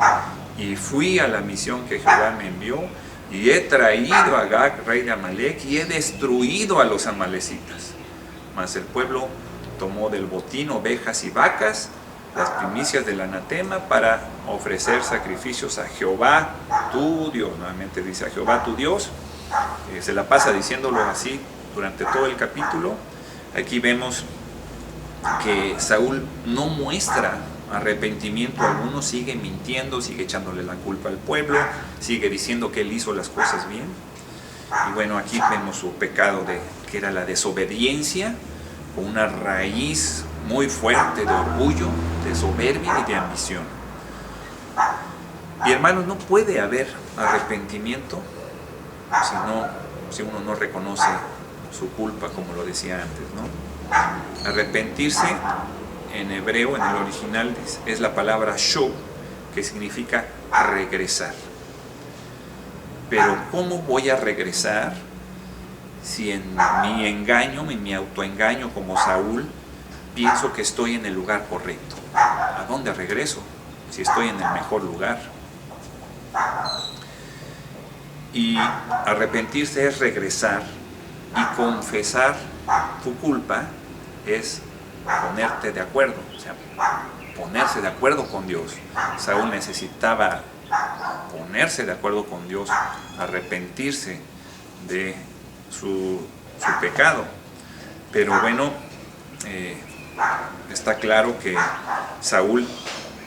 y fui a la misión que Jehová me envió, y he traído a Agag, rey de Amalec, y he destruido a los amalecitas. Mas el pueblo tomó del botín ovejas y vacas, las primicias del anatema, para ofrecer sacrificios a Jehová tu Dios. Nuevamente dice: a Jehová tu Dios. Se la pasa diciéndolo así durante todo el capítulo. Aquí vemos que Saúl no muestra arrepentimiento alguno, sigue mintiendo, sigue echándole la culpa al pueblo, sigue diciendo que él hizo las cosas bien. Y bueno, aquí vemos su pecado, que era la desobediencia, con una raíz muy fuerte de orgullo, de soberbia y de ambición. Y hermanos, no puede haber arrepentimiento si uno no reconoce su culpa, como lo decía antes, ¿no? Arrepentirse, en hebreo, en el original, es la palabra shuv, que significa regresar. Pero ¿cómo voy a regresar si en mi engaño, en mi autoengaño como Saúl, pienso que estoy en el lugar correcto? ¿A dónde regreso si estoy en el mejor lugar? Y arrepentirse es regresar, y confesar tu culpa es ponerte de acuerdo, o sea, ponerse de acuerdo con Dios. Saúl necesitaba ponerse de acuerdo con Dios, arrepentirse de su pecado. Pero bueno, está claro que Saúl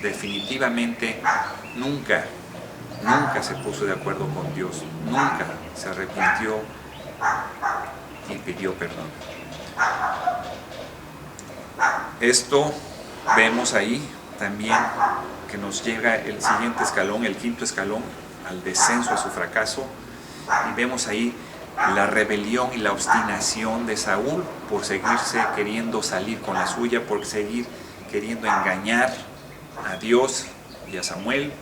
definitivamente nunca se puso de acuerdo con Dios, nunca se arrepintió y pidió perdón. Esto vemos ahí también que nos llega el siguiente escalón, el quinto escalón, al descenso, a su fracaso, y vemos ahí la rebelión y la obstinación de Saúl por seguirse queriendo salir con la suya, por seguir queriendo engañar a Dios y a Samuel.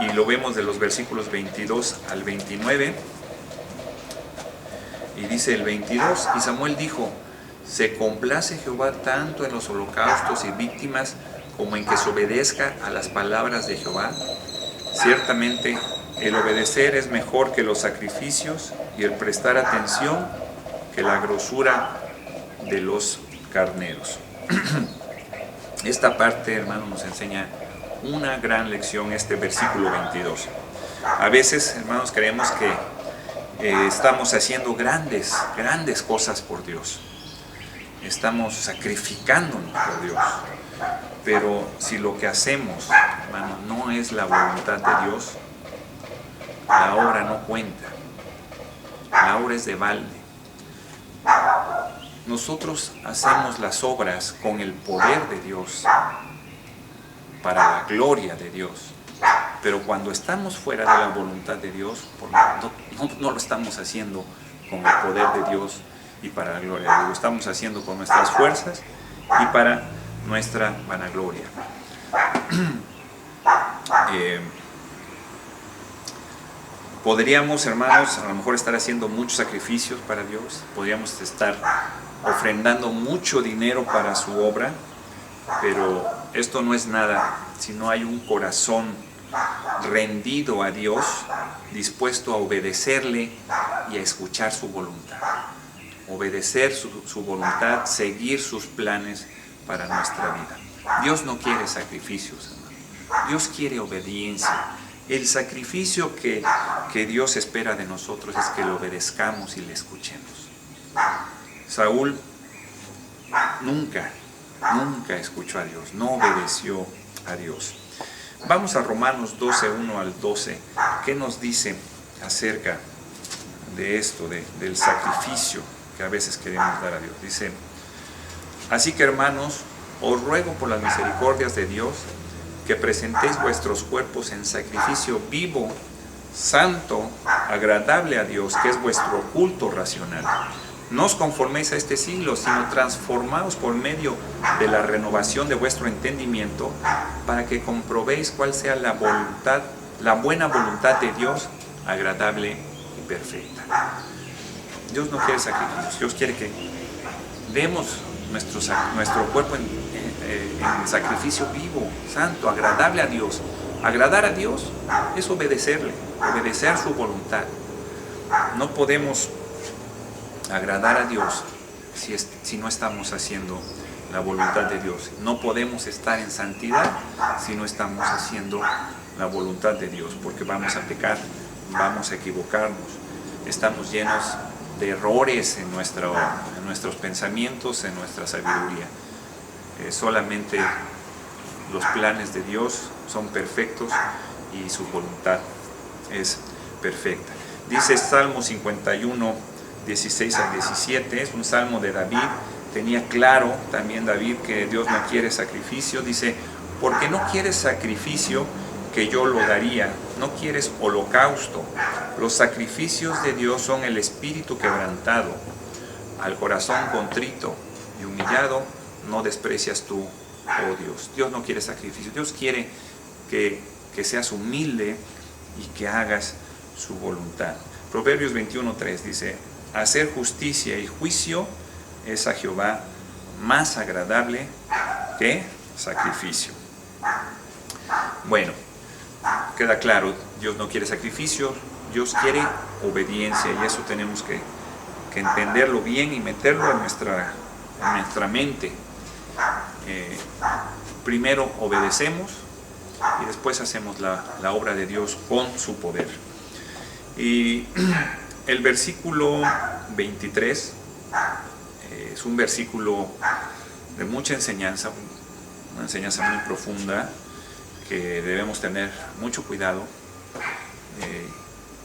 Y lo vemos de los versículos 22 al 29. Y dice el 22, y Samuel dijo: ¿se complace Jehová tanto en los holocaustos y víctimas como en que se obedezca a las palabras de Jehová? Ciertamente el obedecer es mejor que los sacrificios, y el prestar atención que la grosura de los carneros. Esta parte, hermano, nos enseña una gran lección, este versículo 22. A veces, hermanos, creemos que estamos haciendo grandes cosas por Dios. Estamos sacrificándonos por Dios. Pero si lo que hacemos, hermano, no es la voluntad de Dios, la obra no cuenta. La obra es de balde. Nosotros hacemos las obras con el poder de Dios, para la gloria de Dios. Pero cuando estamos fuera de la voluntad de Dios, no lo estamos haciendo con el poder de Dios y para la gloria de Dios. Lo estamos haciendo con nuestras fuerzas y para nuestra vanagloria. Podríamos, hermanos, a lo mejor estar haciendo muchos sacrificios para Dios, podríamos estar ofrendando mucho dinero para su obra, pero esto no es nada si no hay un corazón rendido a Dios, dispuesto a obedecerle y a escuchar su voluntad. Obedecer su voluntad, seguir sus planes para nuestra vida. Dios no quiere sacrificios, hermano. Dios quiere obediencia. El sacrificio que Dios espera de nosotros es que le obedezcamos y le escuchemos. Saúl nunca escuchó a Dios, no obedeció a Dios. Vamos a Romanos 12, 1 al 12. ¿Qué nos dice acerca de esto, del sacrificio que a veces queremos dar a Dios? Dice: así que, hermanos, os ruego por las misericordias de Dios que presentéis vuestros cuerpos en sacrificio vivo, santo, agradable a Dios, que es vuestro culto racional. No os conforméis a este siglo, sino transformaos por medio de la renovación de vuestro entendimiento, para que comprobéis cuál sea la buena voluntad de Dios, agradable y perfecta. Dios no quiere sacrificios. Dios quiere que demos nuestro cuerpo en sacrificio vivo, santo, agradable a Dios. Agradar a Dios es obedecerle, obedecer su voluntad. No podemos agradar a Dios si no estamos haciendo la voluntad de Dios. No podemos estar en santidad si no estamos haciendo la voluntad de Dios, porque vamos a pecar, vamos a equivocarnos. Estamos llenos de errores en nuestros pensamientos, en nuestra sabiduría. Solamente los planes de Dios son perfectos y su voluntad es perfecta. Dice Salmo 51, 16 al 17, es un salmo de David. Tenía claro también David que Dios no quiere sacrificio. Dice: porque no quieres sacrificio, que yo lo daría, no quieres holocausto. Los sacrificios de Dios son el espíritu quebrantado. al corazón contrito y humillado no desprecias tú, oh Dios. Dios no quiere sacrificio, Dios quiere que seas humilde y que hagas su voluntad. Proverbios 21:3 dice: hacer justicia y juicio es a Jehová más agradable que sacrificio. Bueno, queda claro, Dios no quiere sacrificio, Dios quiere obediencia, y eso tenemos que entenderlo bien y meterlo en nuestra mente. Primero obedecemos y después hacemos la obra de Dios con su poder. Y el versículo 23 es un versículo de mucha enseñanza, una enseñanza muy profunda que debemos tener mucho cuidado.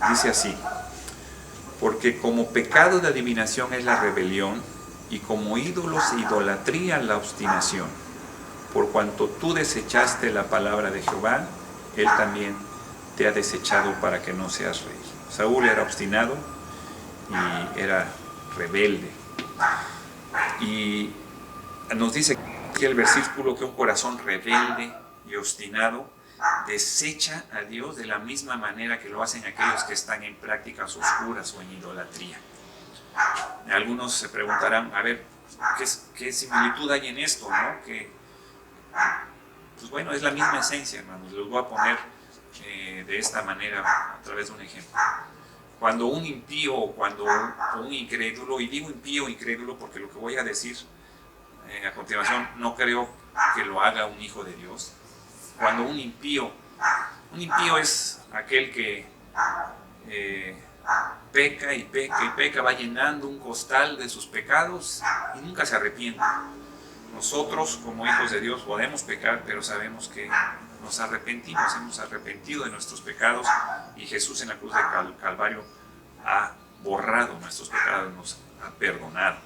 Dice así: porque como pecado de adivinación es la rebelión, y como ídolos e idolatría la obstinación. Por cuanto tú desechaste la palabra de Jehová, Él también te ha desechado para que no seas rey. Saúl era obstinado y era rebelde. Y nos dice que el versículo que un corazón rebelde y obstinado desecha a Dios de la misma manera que lo hacen aquellos que están en prácticas oscuras o en idolatría. Algunos se preguntarán, a ver, ¿qué similitud hay en esto, no? Pues bueno, es la misma esencia, hermanos. Los voy a poner de esta manera a través de un ejemplo. Cuando un impío o cuando un incrédulo, y digo impío o incrédulo porque lo que voy a decir a continuación no creo que lo haga un hijo de Dios. Cuando un impío es aquel que peca y peca y peca, va llenando un costal de sus pecados y nunca se arrepiente. Nosotros como hijos de Dios podemos pecar, pero sabemos que nos arrepentimos, hemos arrepentido de nuestros pecados, y Jesús en la cruz de Calvario ha borrado nuestros pecados, nos ha perdonado.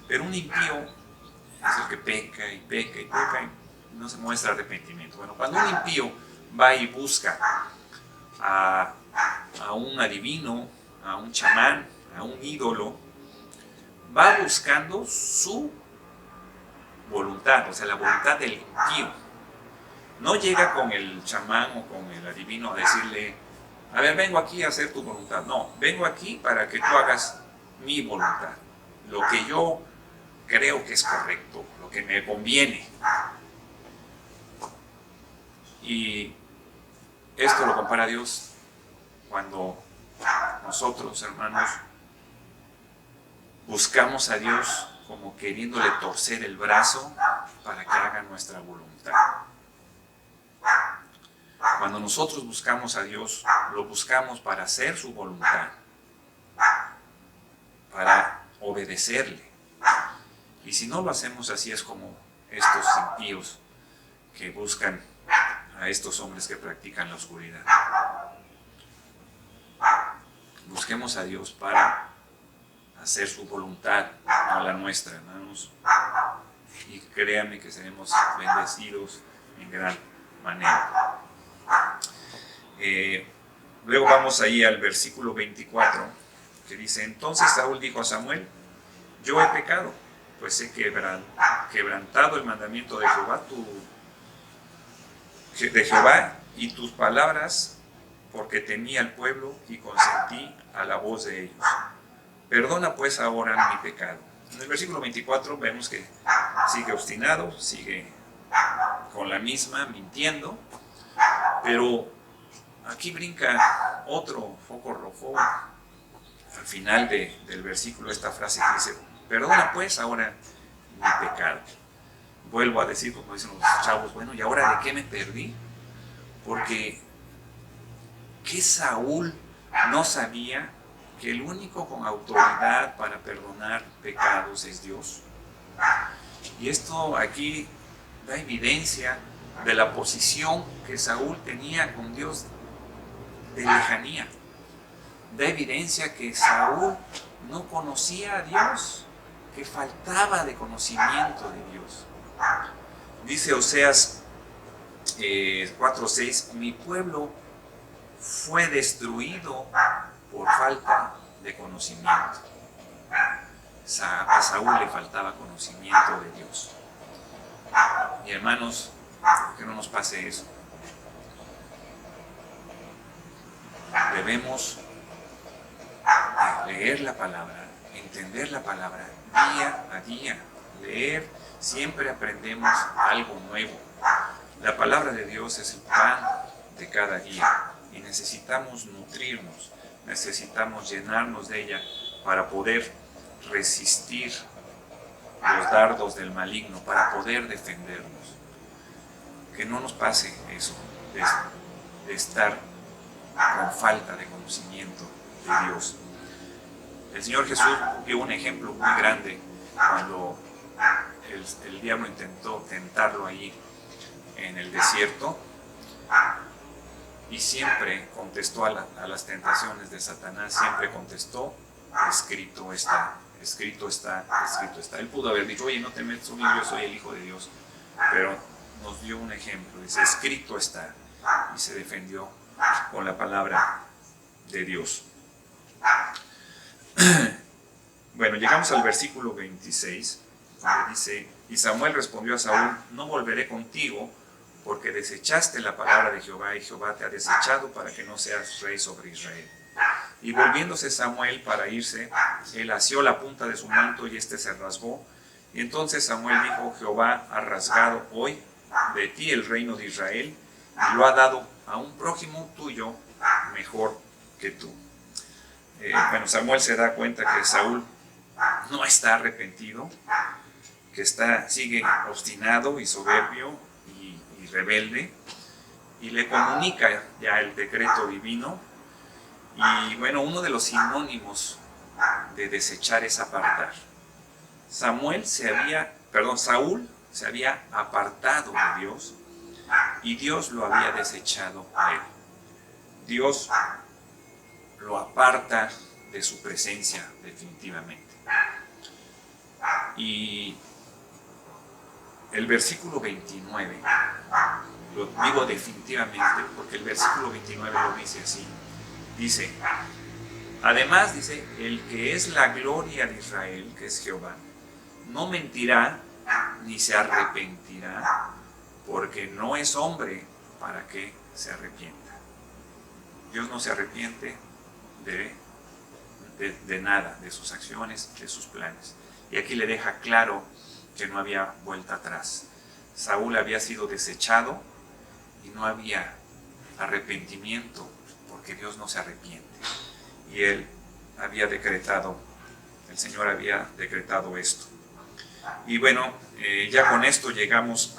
Pero un impío es el que peca y peca y peca y no se muestra arrepentimiento. Bueno, cuando un impío va y busca a un adivino, a un chamán, a un ídolo, va buscando su voluntad, o sea, la voluntad del impío. No llega con el chamán o con el adivino a decirle, a ver, vengo aquí a hacer tu voluntad. No, vengo aquí para que tú hagas mi voluntad, lo que yo creo que es correcto, lo que me conviene. Y esto lo compara Dios cuando nosotros, hermanos, buscamos a Dios como queriéndole torcer el brazo para que haga nuestra voluntad. Cuando nosotros buscamos a Dios, lo buscamos para hacer su voluntad, para obedecerle. Y si no lo hacemos así, es como estos impíos que buscan a estos hombres que practican la oscuridad. Busquemos a Dios para hacer su voluntad, no la nuestra, hermanos. Y créanme que seremos bendecidos en gran manera. Luego vamos ahí al versículo 24, que dice: entonces Saúl dijo a Samuel: yo he pecado, pues he quebrantado el mandamiento de Jehová y tus palabras, porque temí al pueblo y consentí a la voz de ellos. Perdona pues ahora mi pecado. En el versículo 24 vemos que sigue obstinado, sigue con la misma, mintiendo, pero aquí brinca otro foco rojo al final del versículo, esta frase que dice: perdona pues ahora mi pecado. Vuelvo a decir, como dicen los chavos, bueno, ¿y ahora de qué me perdí? Porque ¿qué Saúl no sabía que el único con autoridad para perdonar pecados es Dios? Y esto aquí da evidencia de la posición que Saúl tenía con Dios de lejanía. Da evidencia que Saúl no conocía a Dios, que faltaba de conocimiento de Dios. Dice Oseas 4:6: mi pueblo fue destruido por falta de conocimiento. A Saúl le faltaba conocimiento de Dios. Y hermanos, que no nos pase eso. Debemos leer la palabra, entender la palabra día a día, leer, siempre aprendemos algo nuevo. La palabra de Dios es el pan de cada día y necesitamos nutrirnos, necesitamos llenarnos de ella para poder resistir los dardos del maligno, para poder defendernos. Que no nos pase eso, de estar con falta de conocimiento de Dios. El Señor Jesús dio un ejemplo muy grande cuando el diablo intentó tentarlo ahí en el desierto y siempre contestó a las tentaciones de Satanás, siempre contestó: escrito está, escrito está, escrito está. Él pudo haber dicho: oye, no te metas conmigo, yo soy el Hijo de Dios, pero nos dio un ejemplo, dice: escrito está, y se defendió con la palabra de Dios. Bueno, llegamos al versículo 26, donde dice: y Samuel respondió a Saúl: no volveré contigo, porque desechaste la palabra de Jehová, y Jehová te ha desechado para que no seas rey sobre Israel. Y volviéndose Samuel para irse, él asió la punta de su manto y éste se rasgó. Y entonces Samuel dijo: Jehová ha rasgado hoy de ti el reino de Israel y lo ha dado a un prójimo tuyo mejor que tú. Bueno, Samuel se da cuenta que Saúl no está arrepentido, que sigue obstinado y soberbio y rebelde, y le comunica ya el decreto divino. Y bueno, uno de los sinónimos de desechar es apartar. Saúl se había apartado de Dios y Dios lo había desechado a él. Dios lo aparta de su presencia definitivamente. Y el versículo 29, lo digo definitivamente porque el versículo 29 lo dice así. Dice: además, dice, el que es la gloria de Israel, que es Jehová, no mentirá ni se arrepentirá, porque no es hombre para que se arrepienta. Dios no se arrepiente de nada, de sus acciones, de sus planes. Y aquí le deja claro que no había vuelta atrás. Saúl había sido desechado y no había arrepentimiento, porque Dios no se arrepiente. Y él había decretado, el Señor había decretado esto. Y bueno, ya con esto llegamos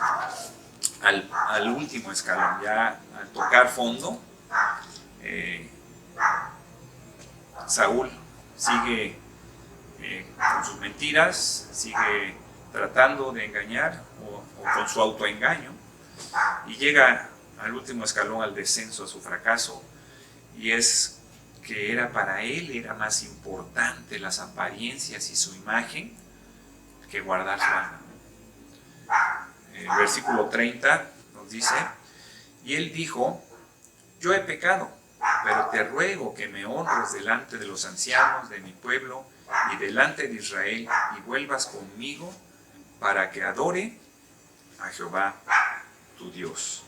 al último escalón, ya al tocar fondo. Saúl sigue con sus mentiras, sigue tratando de engañar o con su autoengaño, y llega al último escalón, al descenso, a su fracaso, y es que para él era más importante las apariencias y su imagen que guardar su alma. El versículo 30 nos dice: y él dijo: yo he pecado, pero te ruego que me honres delante de los ancianos de mi pueblo y delante de Israel, y vuelvas conmigo para que adore a Jehová tu Dios.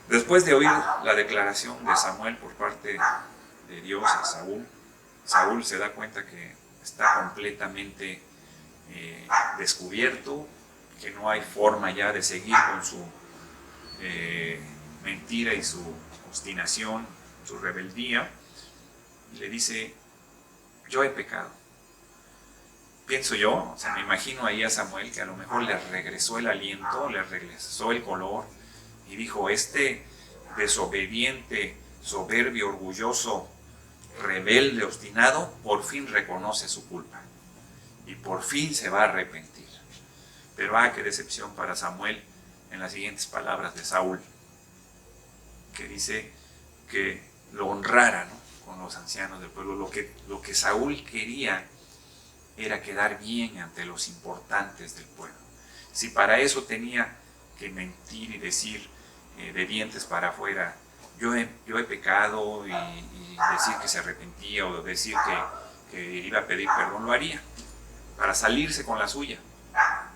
Después de oír la declaración de Samuel por parte de Dios a Saúl, Saúl se da cuenta que está completamente descubierto, que no hay forma ya de seguir con su mentira y su obstinación, su rebeldía, y le dice: yo he pecado. Pienso yo, me imagino ahí a Samuel que a lo mejor le regresó el aliento, le regresó el color, y dijo: este desobediente, soberbio, orgulloso, rebelde, obstinado, por fin reconoce su culpa y por fin se va a arrepentir. Pero qué decepción para Samuel en las siguientes palabras de Saúl, que dice que lo honrara, ¿no?, con los ancianos del pueblo. Lo que Saúl quería era quedar bien ante los importantes del pueblo. Si para eso tenía que mentir y decir de dientes para afuera: yo he pecado, y decir que se arrepentía, o decir que iba a pedir perdón, lo haría, para salirse con la suya,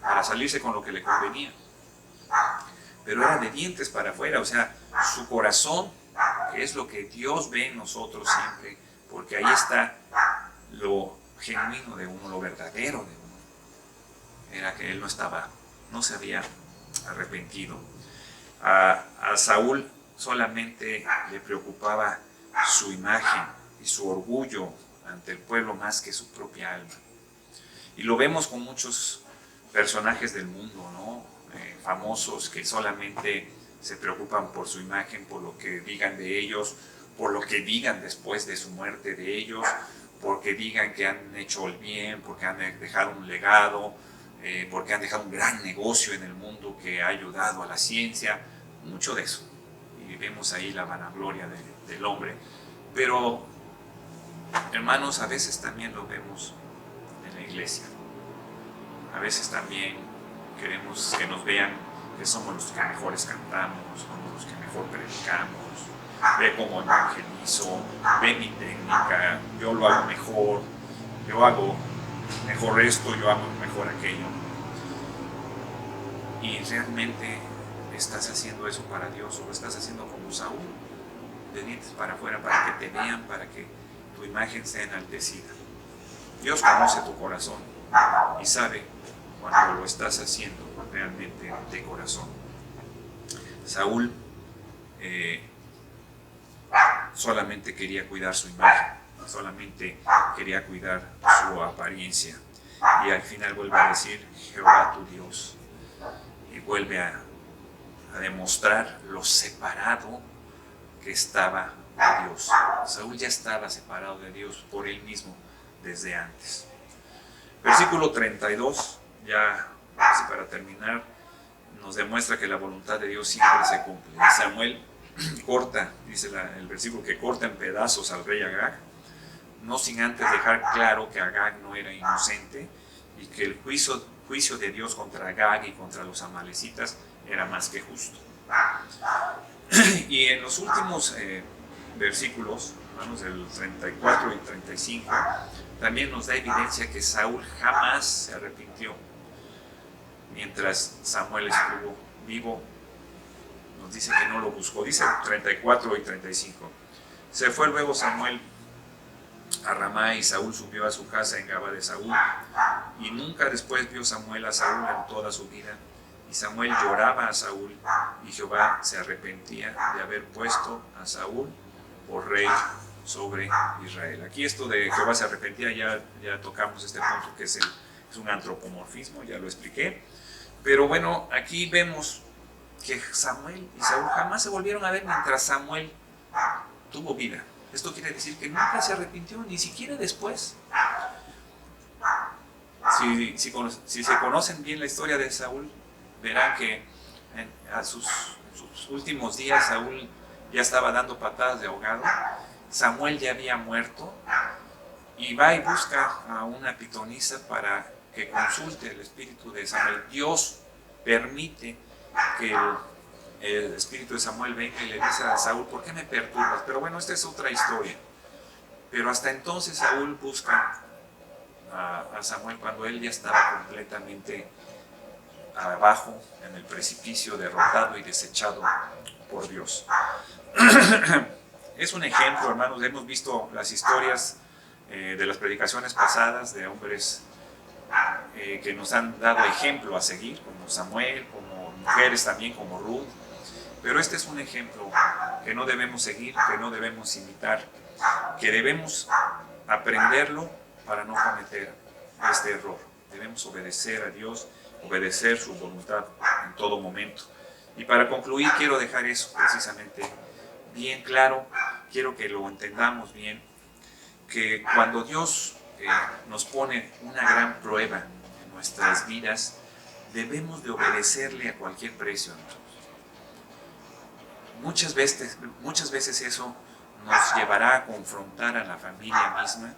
para salirse con lo que le convenía. Pero era de dientes para afuera, o sea, su corazón, que es lo que Dios ve en nosotros siempre, porque ahí está lo genuino de uno, lo verdadero de uno. Era que él no se había arrepentido. A Saúl solamente le preocupaba su imagen y su orgullo ante el pueblo más que su propia alma. Y lo vemos con muchos personajes del mundo, ¿no? Famosos que solamente se preocupan por su imagen, por lo que digan de ellos, por lo que digan después de su muerte de ellos, porque digan que han hecho el bien, porque han dejado un legado, porque han dejado un gran negocio en el mundo que ha ayudado a la ciencia, mucho de eso. Y vemos ahí la vanagloria del hombre. Pero, hermanos, a veces también lo vemos en la iglesia. A veces también queremos que nos vean que somos los que mejores cantamos, somos los que mejor predicamos, ve cómo evangelizo, ve mi técnica, yo lo hago mejor, yo hago mejor esto, yo hago mejor aquello. Y realmente estás haciendo eso para Dios, o lo estás haciendo como Saúl, de dientes para afuera, para que te vean, para que tu imagen sea enaltecida. Dios conoce tu corazón y sabe cuando lo estás haciendo realmente de corazón. Saúl solamente quería cuidar su imagen, solamente quería cuidar su apariencia. Y al final vuelve a decir, Jehová tu Dios. Y vuelve a demostrar lo separado que estaba de Dios. Saúl ya estaba separado de Dios por él mismo desde antes. Versículo 32, ya así para terminar, nos demuestra que la voluntad de Dios siempre se cumple. Samuel corta, dice el versículo, que corta en pedazos al rey Agag, no sin antes dejar claro que Agag no era inocente y que el juicio de Dios contra Agag y contra los amalecitas era más que justo. Y en los últimos versículos, hermanos, del 34 y 35, también nos da evidencia que Saúl jamás se arrepintió. Mientras Samuel estuvo vivo, nos dice que no lo buscó. Dice 34 y 35. Se fue luego Samuel a Ramá y Saúl subió a su casa en Gabá de Saúl. Y nunca después vio Samuel a Saúl en toda su vida. Y Samuel lloraba a Saúl y Jehová se arrepentía de haber puesto a Saúl por rey sobre Israel. Aquí esto de Jehová se arrepentía, ya tocamos este punto que es un antropomorfismo, ya lo expliqué. Pero bueno, aquí vemos que Samuel y Saúl jamás se volvieron a ver mientras Samuel tuvo vida. Esto quiere decir que nunca se arrepintió, ni siquiera después. Si se conocen bien la historia de Saúl, verán que en sus últimos días Saúl ya estaba dando patadas de ahogado. Samuel ya había muerto y va y busca a una pitonisa para que consulte el espíritu de Samuel. Dios permite que el espíritu de Samuel venga y le dice a Saúl, ¿por qué me perturbas? Pero bueno, esta es otra historia. Pero hasta entonces Saúl busca a Samuel cuando él ya estaba completamente abajo en el precipicio, derrotado y desechado por Dios. Es un ejemplo, hermanos. Hemos visto las historias de las predicaciones pasadas de hombres que nos han dado ejemplo a seguir, como Samuel, como mujeres también, como Ruth. Pero este es un ejemplo que no debemos seguir, que no debemos imitar, que debemos aprenderlo para no cometer este error. Debemos obedecer a Dios, obedecer su voluntad en todo momento. Y para concluir, quiero dejar eso precisamente bien claro, quiero que lo entendamos bien, que cuando Dios nos pone una gran prueba en nuestras vidas, debemos de obedecerle a cualquier precio. Muchas veces eso nos llevará a confrontar a la familia misma,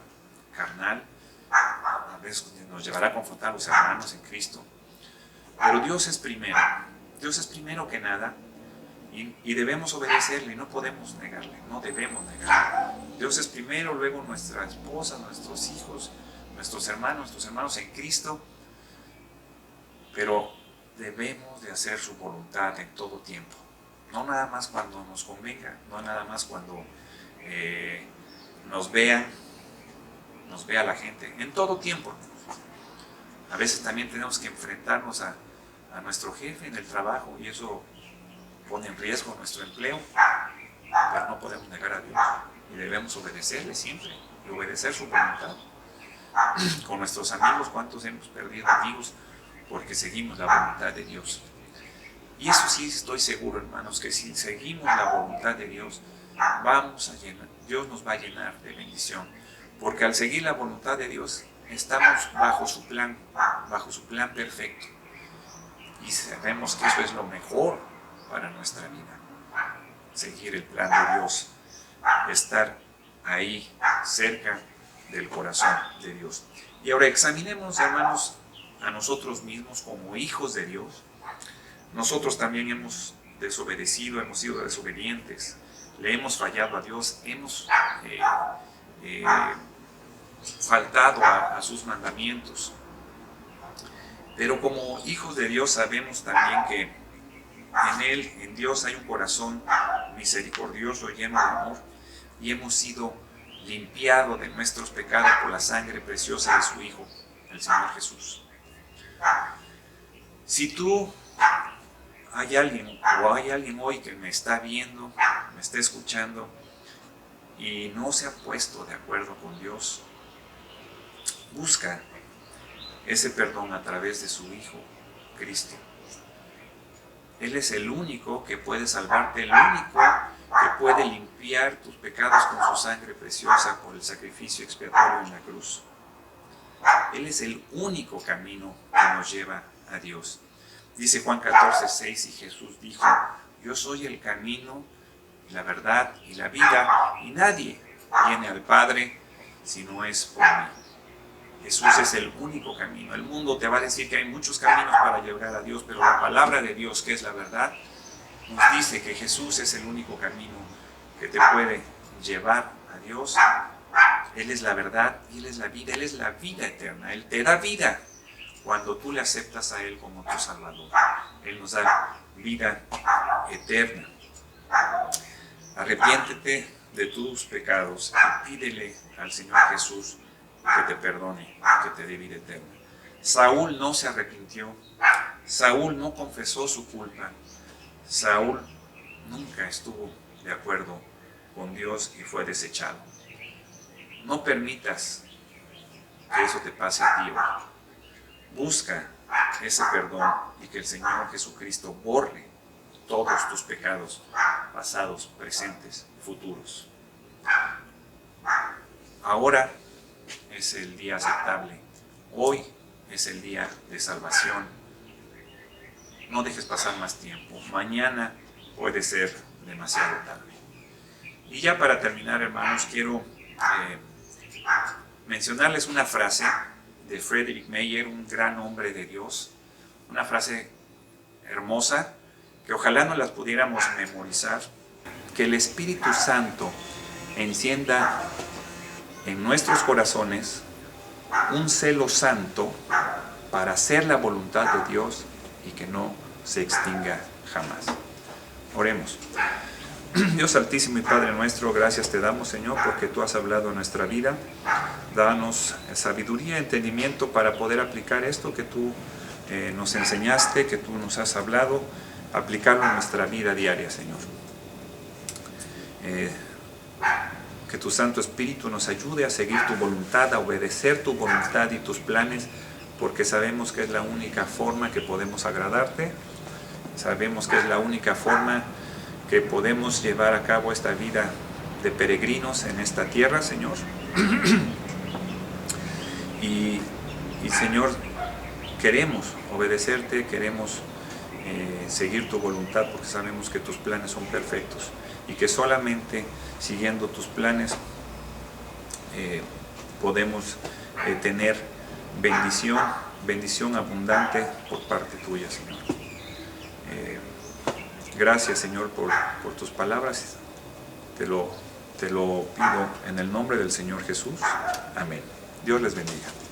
carnal, a veces nos llevará a confrontar a los hermanos en Cristo. Pero Dios es primero que nada, y debemos obedecerle, no podemos negarle, no debemos negarle. Dios es primero, luego nuestra esposa, nuestros hijos, nuestros hermanos en Cristo, pero debemos de hacer su voluntad en todo tiempo, no nada más cuando nos convenga, no nada más cuando nos vea la gente, en todo tiempo. A veces también tenemos que enfrentarnos a nuestro jefe en el trabajo y eso pone en riesgo nuestro empleo, pero no podemos negar a Dios y debemos obedecerle siempre y obedecer su voluntad. Con nuestros amigos, ¿cuántos hemos perdido amigos porque seguimos la voluntad de Dios? Y eso sí estoy seguro, hermanos, que si seguimos la voluntad de Dios, Dios nos va a llenar de bendición, porque al seguir la voluntad de Dios estamos bajo su plan perfecto, y sabemos que eso es lo mejor para nuestra vida, seguir el plan de Dios, estar ahí cerca del corazón de Dios. Y ahora examinemos, hermanos, a nosotros mismos como hijos de Dios. Nosotros también hemos desobedecido, hemos sido desobedientes, le hemos fallado a Dios, hemos faltado a sus mandamientos. Pero como hijos de Dios sabemos también que en Dios hay un corazón misericordioso, lleno de amor, y hemos sido limpiados de nuestros pecados por la sangre preciosa de su Hijo, el Señor Jesús. Si hay alguien hoy que me está viendo, me está escuchando y no se ha puesto de acuerdo con Dios, busca ese perdón a través de su Hijo, Cristo. Él es el único que puede salvarte, el único que puede limpiar tus pecados con su sangre preciosa por el sacrificio expiatorio en la cruz. Él es el único camino que nos lleva a Dios. Dice Juan 14:6, y Jesús dijo: yo soy el camino, la verdad y la vida, y nadie viene al Padre si no es por mí. Jesús es el único camino. El mundo te va a decir que hay muchos caminos para llegar a Dios, pero la palabra de Dios, que es la verdad, nos dice que Jesús es el único camino que te puede llevar a Dios. Él es la verdad y Él es la vida. Él es la vida eterna. Él te da vida cuando tú le aceptas a Él como tu Salvador. Él nos da vida eterna. Arrepiéntete de tus pecados y pídele al Señor Jesús que te perdone, que te dé vida eterna. Saúl no se arrepintió, Saúl no confesó su culpa, Saúl nunca estuvo de acuerdo con Dios y fue desechado. No permitas que eso te pase a ti hoy. Busca ese perdón y que el Señor Jesucristo borre todos tus pecados, pasados, presentes, futuros. Ahora es el día aceptable. Hoy es el día de salvación. No dejes pasar más tiempo. Mañana puede ser demasiado tarde. Y ya para terminar, hermanos, quiero mencionarles una frase de Frederick Meyer, un gran hombre de Dios. Una frase hermosa que ojalá no las pudiéramos memorizar. Que el Espíritu Santo encienda en nuestros corazones un celo santo para hacer la voluntad de Dios y que no se extinga jamás. Oremos. Dios Altísimo y Padre nuestro, gracias te damos, Señor, porque tú has hablado en nuestra vida. Danos sabiduría, entendimiento para poder aplicar esto que tú nos enseñaste, que tú nos has hablado, aplicarlo en nuestra vida diaria, Señor. Que tu Santo Espíritu nos ayude a seguir tu voluntad, a obedecer tu voluntad y tus planes, porque sabemos que es la única forma que podemos agradarte, sabemos que es la única forma que podemos llevar a cabo esta vida de peregrinos en esta tierra, Señor. Y Señor, queremos obedecerte, queremos seguir tu voluntad, porque sabemos que tus planes son perfectos y que solamente siguiendo tus planes podemos tener bendición abundante por parte tuya, Señor. Gracias, Señor, por tus palabras. Te lo pido en el nombre del Señor Jesús. Amén. Dios les bendiga.